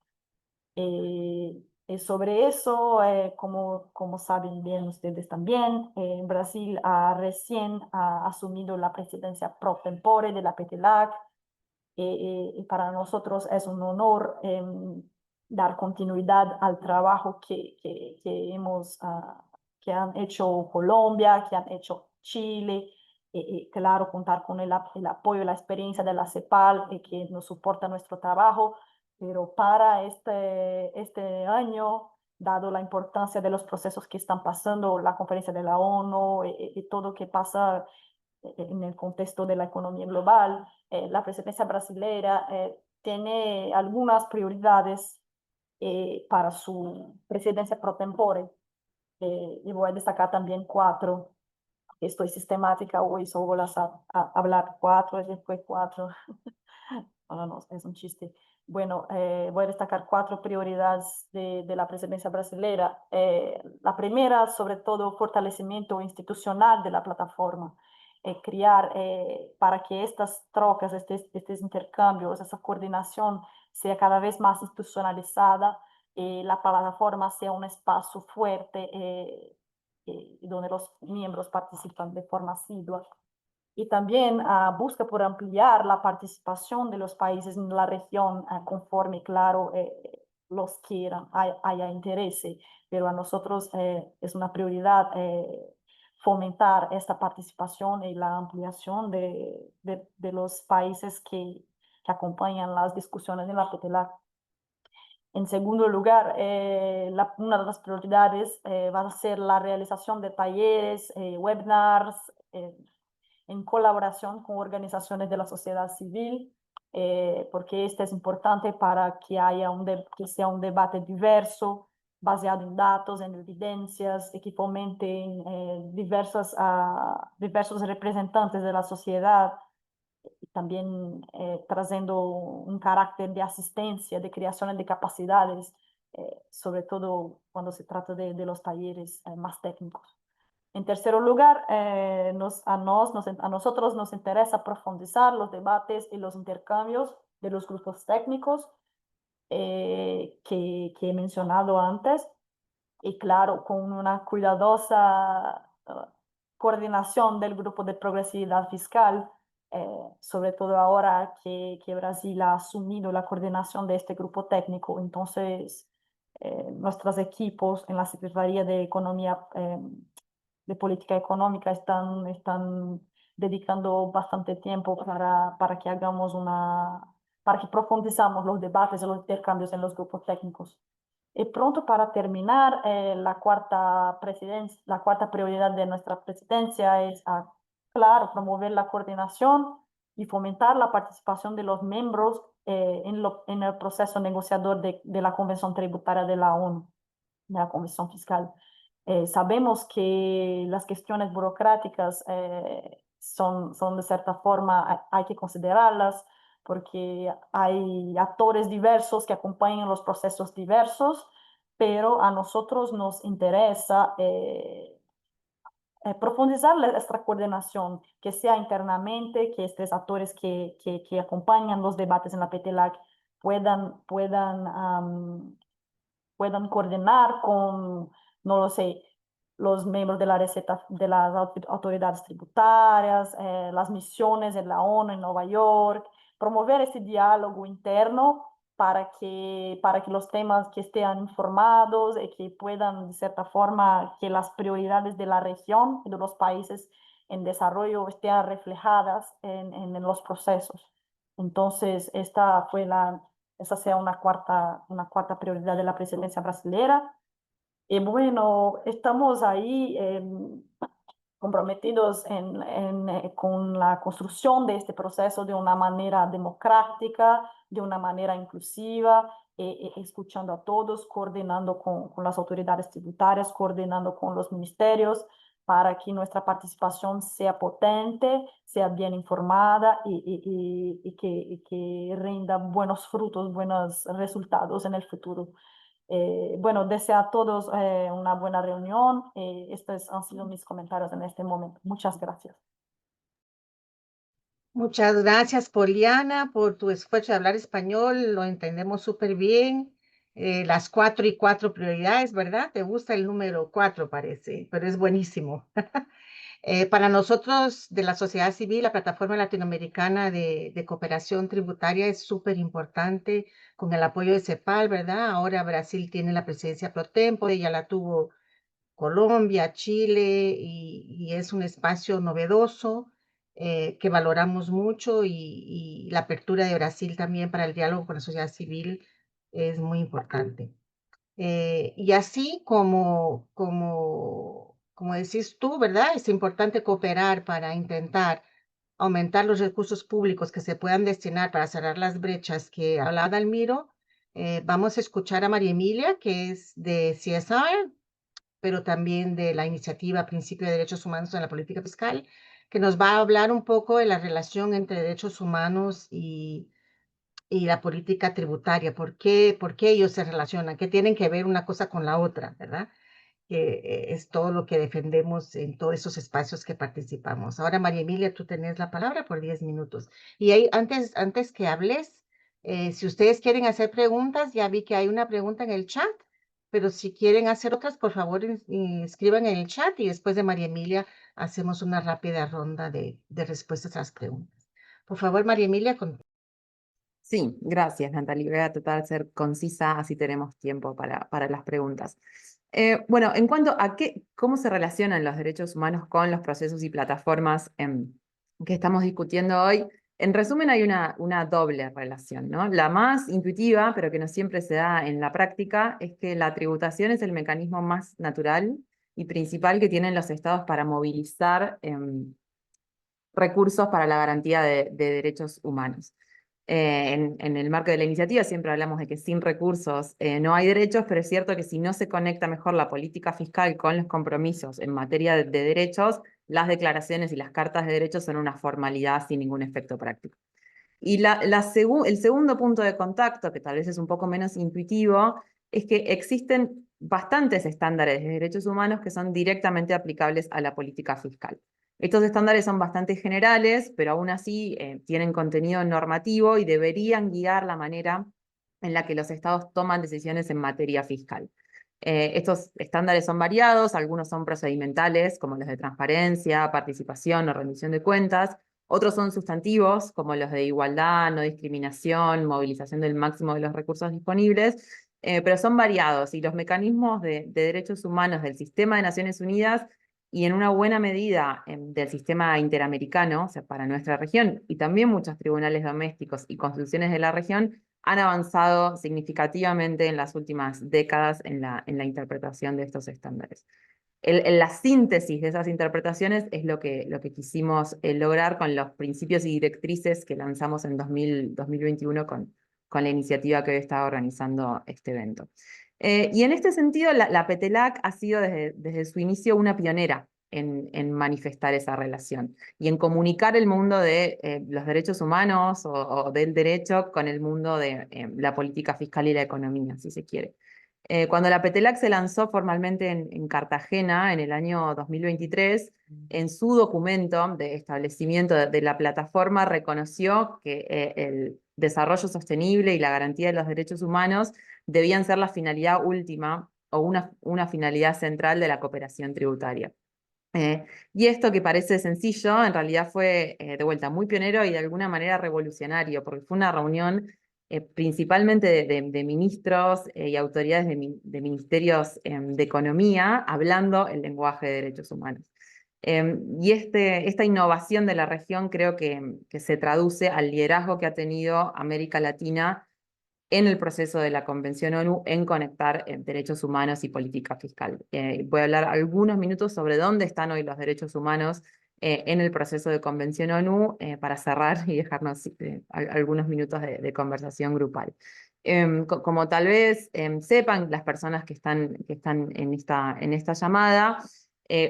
Sobre eso, como saben bien ustedes también, Brasil recién ha asumido la presidencia pro tempore de la PTLAC. Y para nosotros es un honor dar continuidad al trabajo que han hecho Colombia, que han hecho Chile, y claro, contar con el apoyo y la experiencia de la CEPAL que nos soporta nuestro trabajo, pero para este año, dado la importancia de los procesos que están pasando, la conferencia de la ONU y todo lo que pasa en el contexto de la economía global, la presidencia brasileña tiene algunas prioridades para su presidencia pro tempore y voy a destacar también cuatro. estoy sistemática hoy, solo voy a hablar 4, después 4. No, no, es un chiste. Bueno, voy a destacar 4 prioridades de la presidencia brasilera. La primera, sobre todo, fortalecimiento institucional de la plataforma. Crear para que estas trocas, estos intercambios, esa coordinación sea cada vez más institucionalizada, la plataforma sea un espacio fuerte donde los miembros participan de forma asidua. Y también busca por ampliar la participación de los países en la región conforme, claro, los quieran, haya interés, pero a nosotros es una prioridad fomentar esta participación y la ampliación de los países que acompañan las discusiones en la PETELAC. En segundo lugar, una de las prioridades va a ser la realización de talleres, webinars, en colaboración con organizaciones de la sociedad civil, porque este es importante para que haya que sea un debate diverso, basado en datos, en evidencias, y que fomenten diversos representantes de la sociedad, y también trayendo un carácter de asistencia, de creación de capacidades, sobre todo cuando se trata de los talleres más técnicos. En tercer lugar, a nosotros nos interesa profundizar los debates y los intercambios de los grupos técnicos que he mencionado antes, y claro, con una cuidadosa coordinación del grupo de progresividad fiscal, sobre todo ahora que Brasil ha asumido la coordinación de este grupo técnico. Entonces, nuestros equipos en la Secretaría de Economía de Política Económica están dedicando bastante tiempo para que para que profundizamos los debates y los intercambios en los grupos técnicos. Y pronto, para terminar, la cuarta prioridad de nuestra presidencia es, claro, promover la coordinación y fomentar la participación de los miembros en el proceso negociador de la Convención Tributaria de la ONU, de la Convención Fiscal. Sabemos que las cuestiones burocráticas son de cierta forma, hay que considerarlas, porque hay actores diversos que acompañan los procesos diversos, pero a nosotros nos interesa profundizar esta coordinación, que sea internamente, que estos actores que acompañan los debates en la PETELAC puedan coordinar con, no lo sé, los miembros de la receta de las autoridades tributarias, las misiones de la ONU en Nueva York, promover este diálogo interno para que los temas que estén informados y que puedan, de cierta forma, que las prioridades de la región y de los países en desarrollo estén reflejadas en los procesos. Entonces, esa sea una cuarta prioridad de la presidencia brasilera. Y bueno, estamos ahí comprometidos con la construcción de este proceso de una manera democrática, de una manera inclusiva, escuchando a todos, coordinando con las autoridades tributarias, coordinando con los ministerios, para que nuestra participación sea potente, sea bien informada y que rinda buenos frutos, buenos resultados en el futuro. Bueno, deseo a todos una buena reunión. Estos han sido mis comentarios en este momento. Muchas gracias. Muchas gracias, Poliana, por tu esfuerzo de hablar español. Lo entendemos súper bien. Las 4 y 4 prioridades, ¿verdad? Te gusta el número 4, parece, pero es buenísimo. Para nosotros de la sociedad civil, la Plataforma Latinoamericana de Cooperación Tributaria es súper importante con el apoyo de CEPAL, ¿verdad? Ahora Brasil tiene la presidencia pro tempore, ya la tuvo Colombia, Chile, y es un espacio novedoso que valoramos mucho, y la apertura de Brasil también para el diálogo con la sociedad civil es muy importante. Y así como decís tú, ¿verdad? Es importante cooperar para intentar aumentar los recursos públicos que se puedan destinar para cerrar las brechas que hablaba Dalmiro. Vamos a escuchar a María Emilia, que es de CSR. pero también de la iniciativa Principio de Derechos Humanos en la Política Fiscal, que nos va a hablar un poco de la relación entre derechos humanos y la política tributaria, por qué ellos se relacionan, qué tienen que ver una cosa con la otra, ¿verdad? Que es todo lo que defendemos en todos esos espacios que participamos. Ahora, María Emilia, tú tenés la palabra por 10 minutos. Y ahí, antes que hables, si ustedes quieren hacer preguntas, ya vi que hay una pregunta en el chat, pero si quieren hacer otras, por favor, escriban en el chat y después de María Emilia hacemos una rápida ronda de respuestas a las preguntas. Por favor, María Emilia, Sí, gracias, Natalie. Voy a tratar de ser concisa, así tenemos tiempo para las preguntas. Bueno, en cuanto a cómo se relacionan los derechos humanos con los procesos y plataformas que estamos discutiendo hoy, en resumen hay una doble relación, ¿no? La más intuitiva, pero que no siempre se da en la práctica, es que la tributación es el mecanismo más natural y principal que tienen los estados para movilizar recursos para la garantía de derechos humanos. En el marco de la iniciativa siempre hablamos de que sin recursos no hay derechos, pero es cierto que si no se conecta mejor la política fiscal con los compromisos en materia de derechos, las declaraciones y las cartas de derechos son una formalidad sin ningún efecto práctico. Y el segundo punto de contacto, que tal vez es un poco menos intuitivo, es que existen bastantes estándares de derechos humanos que son directamente aplicables a la política fiscal. Estos estándares son bastante generales, pero aún así tienen contenido normativo y deberían guiar la manera en la que los estados toman decisiones en materia fiscal. Estos estándares son variados, algunos son procedimentales, como los de transparencia, participación o rendición de cuentas, otros son sustantivos, como los de igualdad, no discriminación, movilización del máximo de los recursos disponibles, pero son variados y los mecanismos de derechos humanos del sistema de Naciones Unidas y en una buena medida del sistema interamericano, o sea, para nuestra región, y también muchos tribunales domésticos y constituciones de la región, han avanzado significativamente en las últimas décadas en la interpretación de estos estándares. La síntesis de esas interpretaciones es lo que quisimos lograr con los principios y directrices que lanzamos en 2021 con la iniciativa que hoy está organizando este evento. Y en este sentido, la PETELAC ha sido desde su inicio una pionera en manifestar esa relación y en comunicar el mundo de los derechos humanos o del derecho con el mundo de la política fiscal y la economía, si se quiere. Cuando la PETELAC se lanzó formalmente en Cartagena en el año 2023, en su documento de establecimiento de la plataforma reconoció que el desarrollo sostenible y la garantía de los derechos humanos debían ser la finalidad última o una finalidad central de la cooperación tributaria. Y esto que parece sencillo, en realidad fue de vuelta muy pionero y de alguna manera revolucionario, porque fue una reunión principalmente de ministros y autoridades de ministerios de economía hablando el lenguaje de derechos humanos. Y esta innovación de la región creo que se traduce al liderazgo que ha tenido América Latina en el proceso de la Convención ONU en conectar derechos humanos y política fiscal. Voy a hablar algunos minutos sobre dónde están hoy los derechos humanos en el proceso de Convención ONU para cerrar y dejarnos algunos minutos de conversación grupal. Como tal vez sepan las personas que están en esta llamada,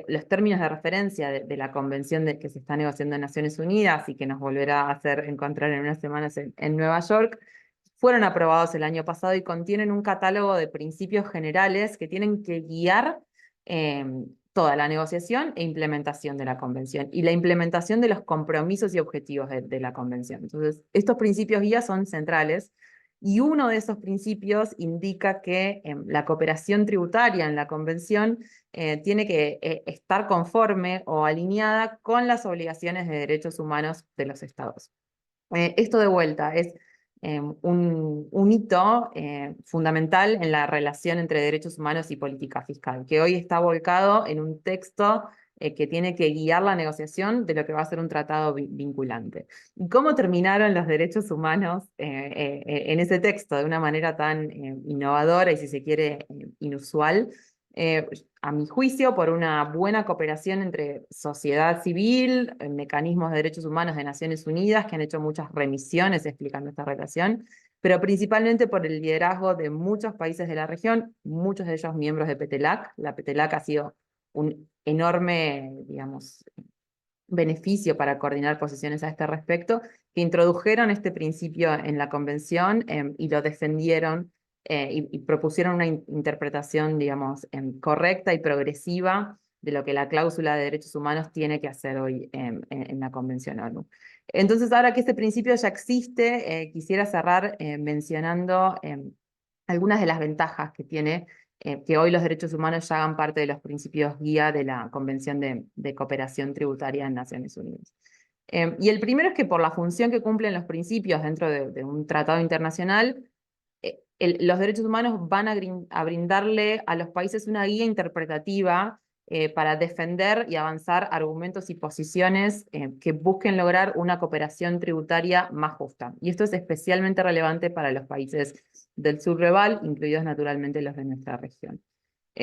los términos de referencia de la convención que se está negociando en Naciones Unidas y que nos volverá a hacer encontrar en unas semanas en Nueva York, fueron aprobados el año pasado y contienen un catálogo de principios generales que tienen que guiar toda la negociación e implementación de la convención y la implementación de los compromisos y objetivos de la convención. Entonces, estos principios guías son centrales y uno de esos principios indica que la cooperación tributaria en la convención tiene que estar conforme o alineada con las obligaciones de derechos humanos de los estados. Esto de vuelta es un hito fundamental en la relación entre derechos humanos y política fiscal, que hoy está volcado en un texto que tiene que guiar la negociación de lo que va a ser un tratado vinculante. ¿Y cómo terminaron los derechos humanos en ese texto de una manera tan innovadora y, si se quiere, inusual? A mi juicio, por una buena cooperación entre sociedad civil, mecanismos de derechos humanos de Naciones Unidas, que han hecho muchas remisiones explicando esta relación, pero principalmente por el liderazgo de muchos países de la región, muchos de ellos miembros de PETELAC. La PETELAC ha sido un enorme, digamos, beneficio para coordinar posiciones a este respecto, que introdujeron este principio en la convención y lo defendieron y propusieron una interpretación, digamos, correcta y progresiva de lo que la cláusula de derechos humanos tiene que hacer hoy en la Convención ONU. Entonces, ahora que este principio ya existe, quisiera cerrar mencionando algunas de las ventajas que tiene que hoy los derechos humanos ya hagan parte de los principios guía de la Convención de Cooperación Tributaria en Naciones Unidas. Y el primero es que por la función que cumplen los principios dentro de un tratado internacional, los derechos humanos van a brindarle a los países una guía interpretativa para defender y avanzar argumentos y posiciones que busquen lograr una cooperación tributaria más justa. Y esto es especialmente relevante para los países del sur global, incluidos naturalmente los de nuestra región.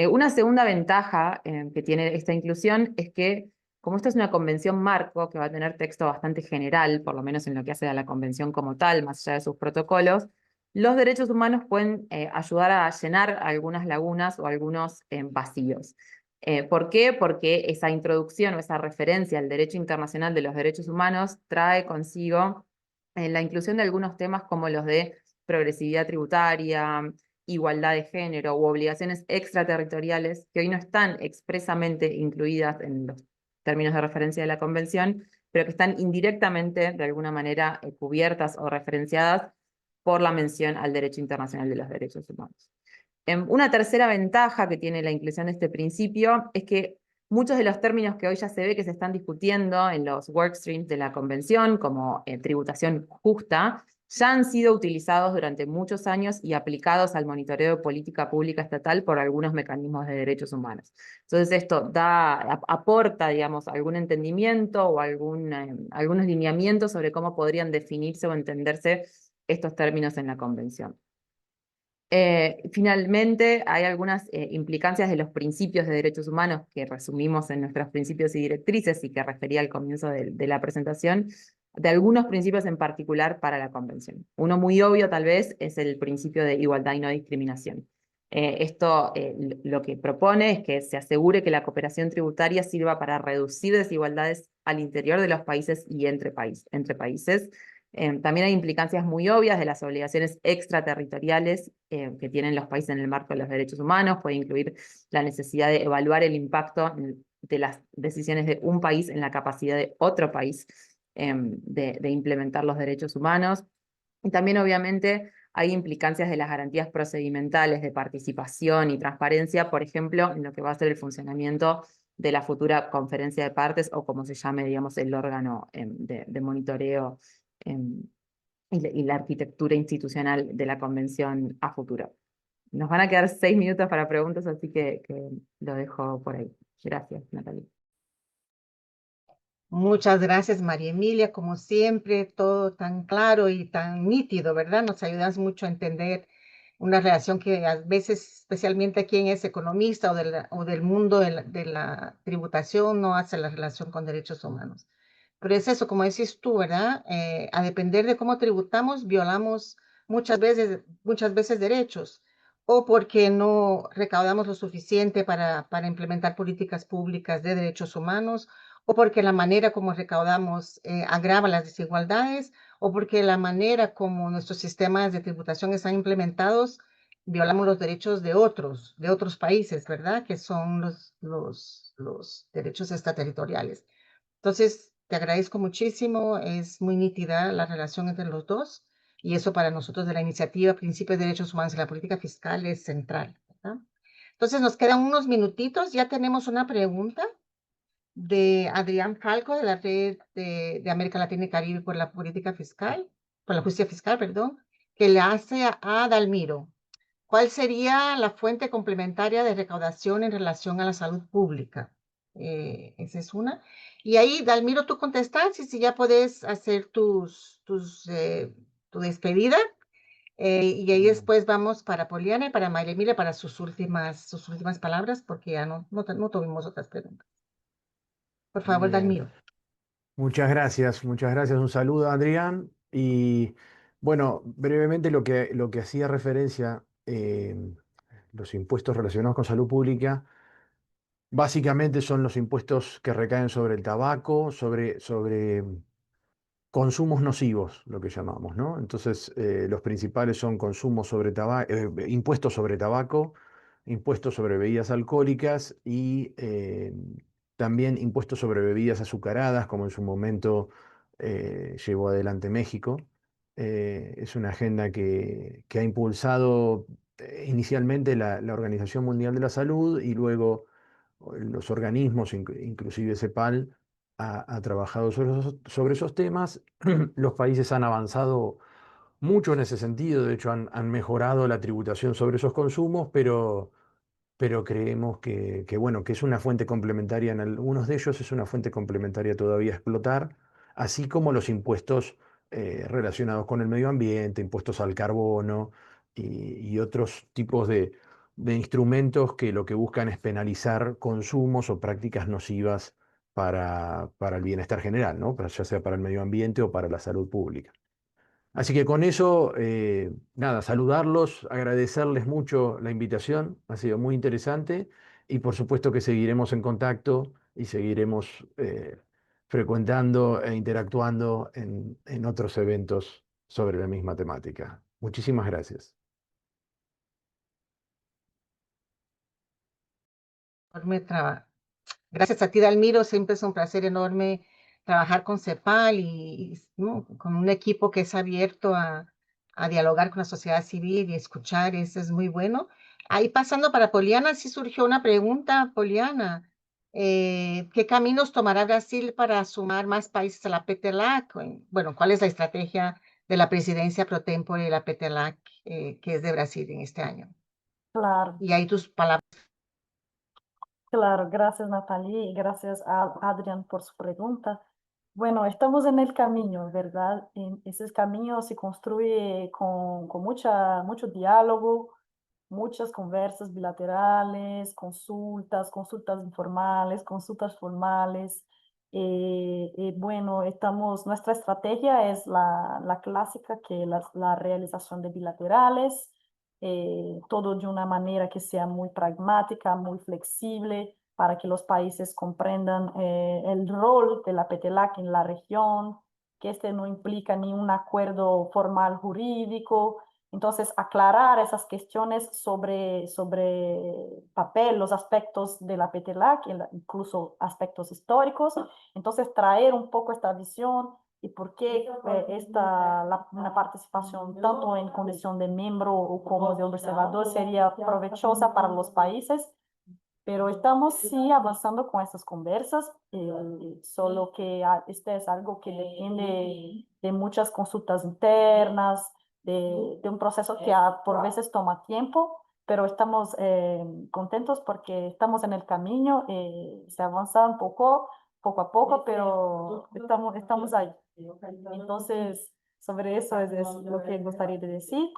Una segunda ventaja que tiene esta inclusión es que, como esta es una convención marco que va a tener texto bastante general, por lo menos en lo que hace a la convención como tal, más allá de sus protocolos, los derechos humanos pueden ayudar a llenar algunas lagunas o algunos vacíos. ¿Por qué? Porque esa introducción o esa referencia al derecho internacional de los derechos humanos trae consigo la inclusión de algunos temas como los de progresividad tributaria, igualdad de género u obligaciones extraterritoriales que hoy no están expresamente incluidas en los términos de referencia de la Convención, pero que están indirectamente, de alguna manera, cubiertas o referenciadas por la mención al derecho internacional de los derechos humanos. Una tercera ventaja que tiene la inclusión de este principio es que muchos de los términos que hoy ya se ve que se están discutiendo en los workstreams de la Convención, como tributación justa, ya han sido utilizados durante muchos años y aplicados al monitoreo de política pública estatal por algunos mecanismos de derechos humanos. Entonces esto aporta, digamos, algún entendimiento o algunos lineamientos sobre cómo podrían definirse o entenderse estos términos en la Convención. Finalmente, hay algunas implicancias de los principios de derechos humanos que resumimos en nuestros principios y directrices y que refería al comienzo de la presentación, de algunos principios en particular para la Convención. Uno muy obvio, tal vez, es el principio de igualdad y no discriminación. Esto lo que propone es que se asegure que la cooperación tributaria sirva para reducir desigualdades al interior de los países y entre países. También hay implicancias muy obvias de las obligaciones extraterritoriales que tienen los países en el marco de los derechos humanos. Puede incluir la necesidad de evaluar el impacto de las decisiones de un país en la capacidad de otro país de implementar los derechos humanos. Y también, obviamente, hay implicancias de las garantías procedimentales de participación y transparencia, por ejemplo, en lo que va a ser el funcionamiento de la futura conferencia de partes o como se llame, digamos, el órgano de monitoreo y la arquitectura institucional de la convención a futuro. Nos van a quedar 6 minutos para preguntas, así que lo dejo por ahí. Gracias, Natalia. Muchas gracias, María Emilia. Como siempre, todo tan claro y tan nítido, ¿verdad? Nos ayudas mucho a entender una relación que a veces, especialmente quien es economista o del mundo de la tributación, no hace la relación con derechos humanos. Pero es eso, como decís tú, ¿verdad? A depender de cómo tributamos, violamos muchas veces derechos, o porque no recaudamos lo suficiente para implementar políticas públicas de derechos humanos, o porque la manera como recaudamos agrava las desigualdades, o porque la manera como nuestros sistemas de tributación están implementados, violamos los derechos de otros países, ¿verdad? Que son los derechos extraterritoriales. Entonces, te agradezco muchísimo, es muy nítida la relación entre los dos y eso para nosotros de la iniciativa Principios de Derechos Humanos y la Política Fiscal es central, ¿verdad? Entonces, nos quedan unos minutitos, ya tenemos una pregunta de Adrián Falco de la Red de América Latina y Caribe por la Política Fiscal, por la Justicia Fiscal, perdón, que le hace a Dalmiro. ¿Cuál sería la fuente complementaria de recaudación en relación a la salud pública? Esa es una. Y ahí, Dalmiro, tú contestas y si ya puedes hacer tu despedida. Y ahí después vamos para Poliana y para María Emilia para sus últimas palabras, porque ya no tuvimos otras preguntas. Por favor, Bien. Dalmiro. Muchas gracias. Un saludo a Adrián. Y Bueno, brevemente lo que hacía referencia, los impuestos relacionados con salud pública, básicamente son los impuestos que recaen sobre el tabaco, sobre consumos nocivos, lo que llamamos, ¿no? Entonces, los principales son consumos sobre impuestos sobre tabaco, impuestos sobre bebidas alcohólicas y también impuestos sobre bebidas azucaradas, como en su momento llevó adelante México. Es una agenda que ha impulsado inicialmente la Organización Mundial de la Salud y luego los organismos, inclusive CEPAL, ha trabajado sobre esos temas. Los países han avanzado mucho en ese sentido, de hecho han mejorado la tributación sobre esos consumos, pero creemos bueno, que es una fuente complementaria, en algunos de ellos es una fuente complementaria todavía a explotar, así como los impuestos relacionados con el medio ambiente, impuestos al carbono y otros tipos de instrumentos que lo que buscan es penalizar consumos o prácticas nocivas para el bienestar general, ¿no? Ya sea para el medio ambiente o para la salud pública. Así que con eso, nada, saludarlos, agradecerles mucho la invitación, ha sido muy interesante y por supuesto que seguiremos en contacto y seguiremos frecuentando e interactuando en otros eventos sobre la misma temática. Muchísimas gracias. Enorme Gracias a ti, Dalmiro. Siempre es un placer enorme trabajar con CEPAL ¿no? Con un equipo que es abierto a dialogar con la sociedad civil y escuchar. Eso es muy bueno. Ahí pasando para Poliana, sí surgió una pregunta, Poliana. ¿Qué caminos tomará Brasil para sumar más países a la PETELAC? Bueno, ¿cuál es la estrategia de la presidencia pro tempore de la PETELAC, que es de Brasil en este año? Claro. Y ahí tus palabras. Claro, gracias Natalie y gracias a Adrián por su pregunta. Bueno, estamos en el camino, ¿verdad? Ese camino se construye con mucho diálogo, muchas conversas bilaterales, consultas informales, consultas formales. Bueno, nuestra estrategia es la clásica, que es la realización de bilaterales, todo de una manera que sea muy pragmática, muy flexible, para que los países comprendan el rol de la PETELAC en la región, que este no implica ni un acuerdo formal jurídico. Entonces, aclarar esas cuestiones sobre papel, los aspectos de la PETELAC, incluso aspectos históricos. Entonces, traer un poco esta visión y por qué una participación tanto en condición de miembro como de observador sería provechosa para los países. Pero estamos sí avanzando con estas conversas, solo que este es algo que depende de muchas consultas internas, de un proceso que por veces toma tiempo, pero estamos contentos porque estamos en el camino, se avanza un poco a poco, pero estamos ahí. Entonces, sobre eso es lo que gustaría de decir.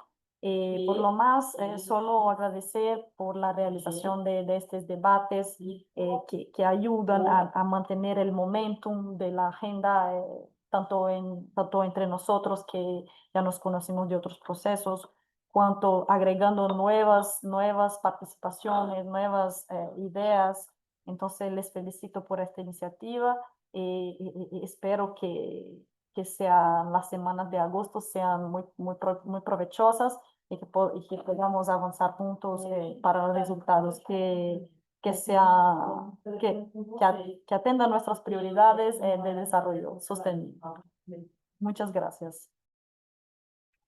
Por lo más, solo agradecer por la realización de estos debates que ayudan a mantener el momentum de la agenda, tanto entre nosotros, que ya nos conocimos de otros procesos, cuanto agregando nuevas participaciones, nuevas ideas. Entonces, les felicito por esta iniciativa y espero que las semanas de agosto sean muy provechosas y que podamos avanzar juntos para los resultados que atendan nuestras prioridades de desarrollo sostenible. Muchas gracias.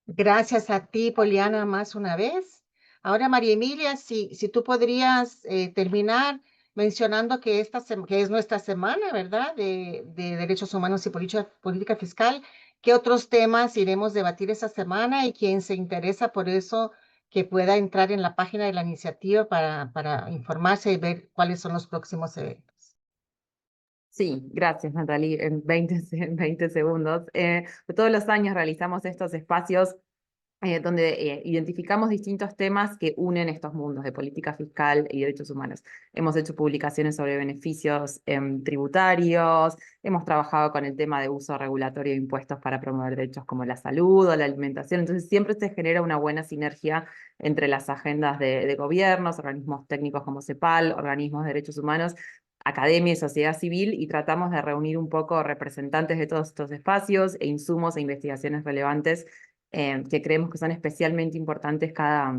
Gracias a ti, Poliana, más una vez. Ahora, María Emilia, si tú podrías terminar mencionando que que es nuestra semana, ¿verdad? De Derechos Humanos y Política Fiscal. ¿Qué otros temas iremos debatir esta semana? Y quien se interesa por eso, que pueda entrar en la página de la iniciativa para informarse y ver cuáles son los próximos eventos. Sí, gracias Natalie. En 20 segundos. Todos los años realizamos estos espacios donde identificamos distintos temas que unen estos mundos de política fiscal y derechos humanos. Hemos hecho publicaciones sobre beneficios tributarios, hemos trabajado con el tema de uso regulatorio de impuestos para promover derechos como la salud o la alimentación, entonces siempre se genera una buena sinergia entre las agendas de gobiernos, organismos técnicos como CEPAL, organismos de derechos humanos, academia y sociedad civil, y tratamos de reunir un poco representantes de todos estos espacios e insumos e investigaciones relevantes que creemos que son especialmente importantes cada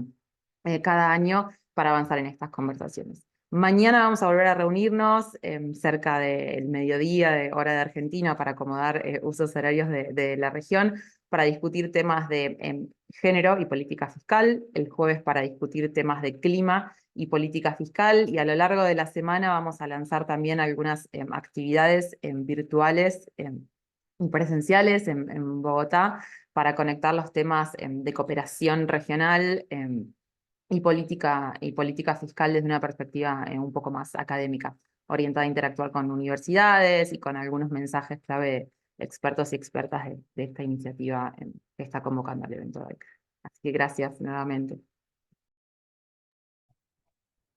año para avanzar en estas conversaciones. Mañana vamos a volver a reunirnos cerca del mediodía, de hora de Argentina, para acomodar usos horarios de la región, para discutir temas de género y política fiscal, el jueves para discutir temas de clima y política fiscal, y a lo largo de la semana vamos a lanzar también algunas actividades virtuales y presenciales en Bogotá, para conectar los temas de cooperación regional y política fiscal desde una perspectiva un poco más académica, orientada a interactuar con universidades y con algunos mensajes clave de expertos y expertas de esta iniciativa que está convocando al evento de hoy. Así que gracias nuevamente.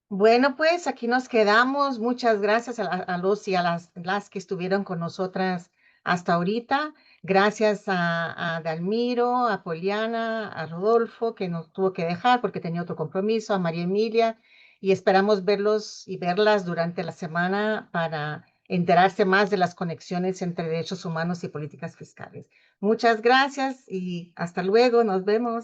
Bueno, pues aquí nos quedamos. Muchas gracias a los y a las que estuvieron con nosotras hasta ahorita. Gracias a Dalmiro, a Poliana, a Rodolfo, que nos tuvo que dejar porque tenía otro compromiso, a María Emilia, y esperamos verlos y verlas durante la semana para enterarse más de las conexiones entre derechos humanos y políticas fiscales. Muchas gracias y hasta luego. Nos vemos.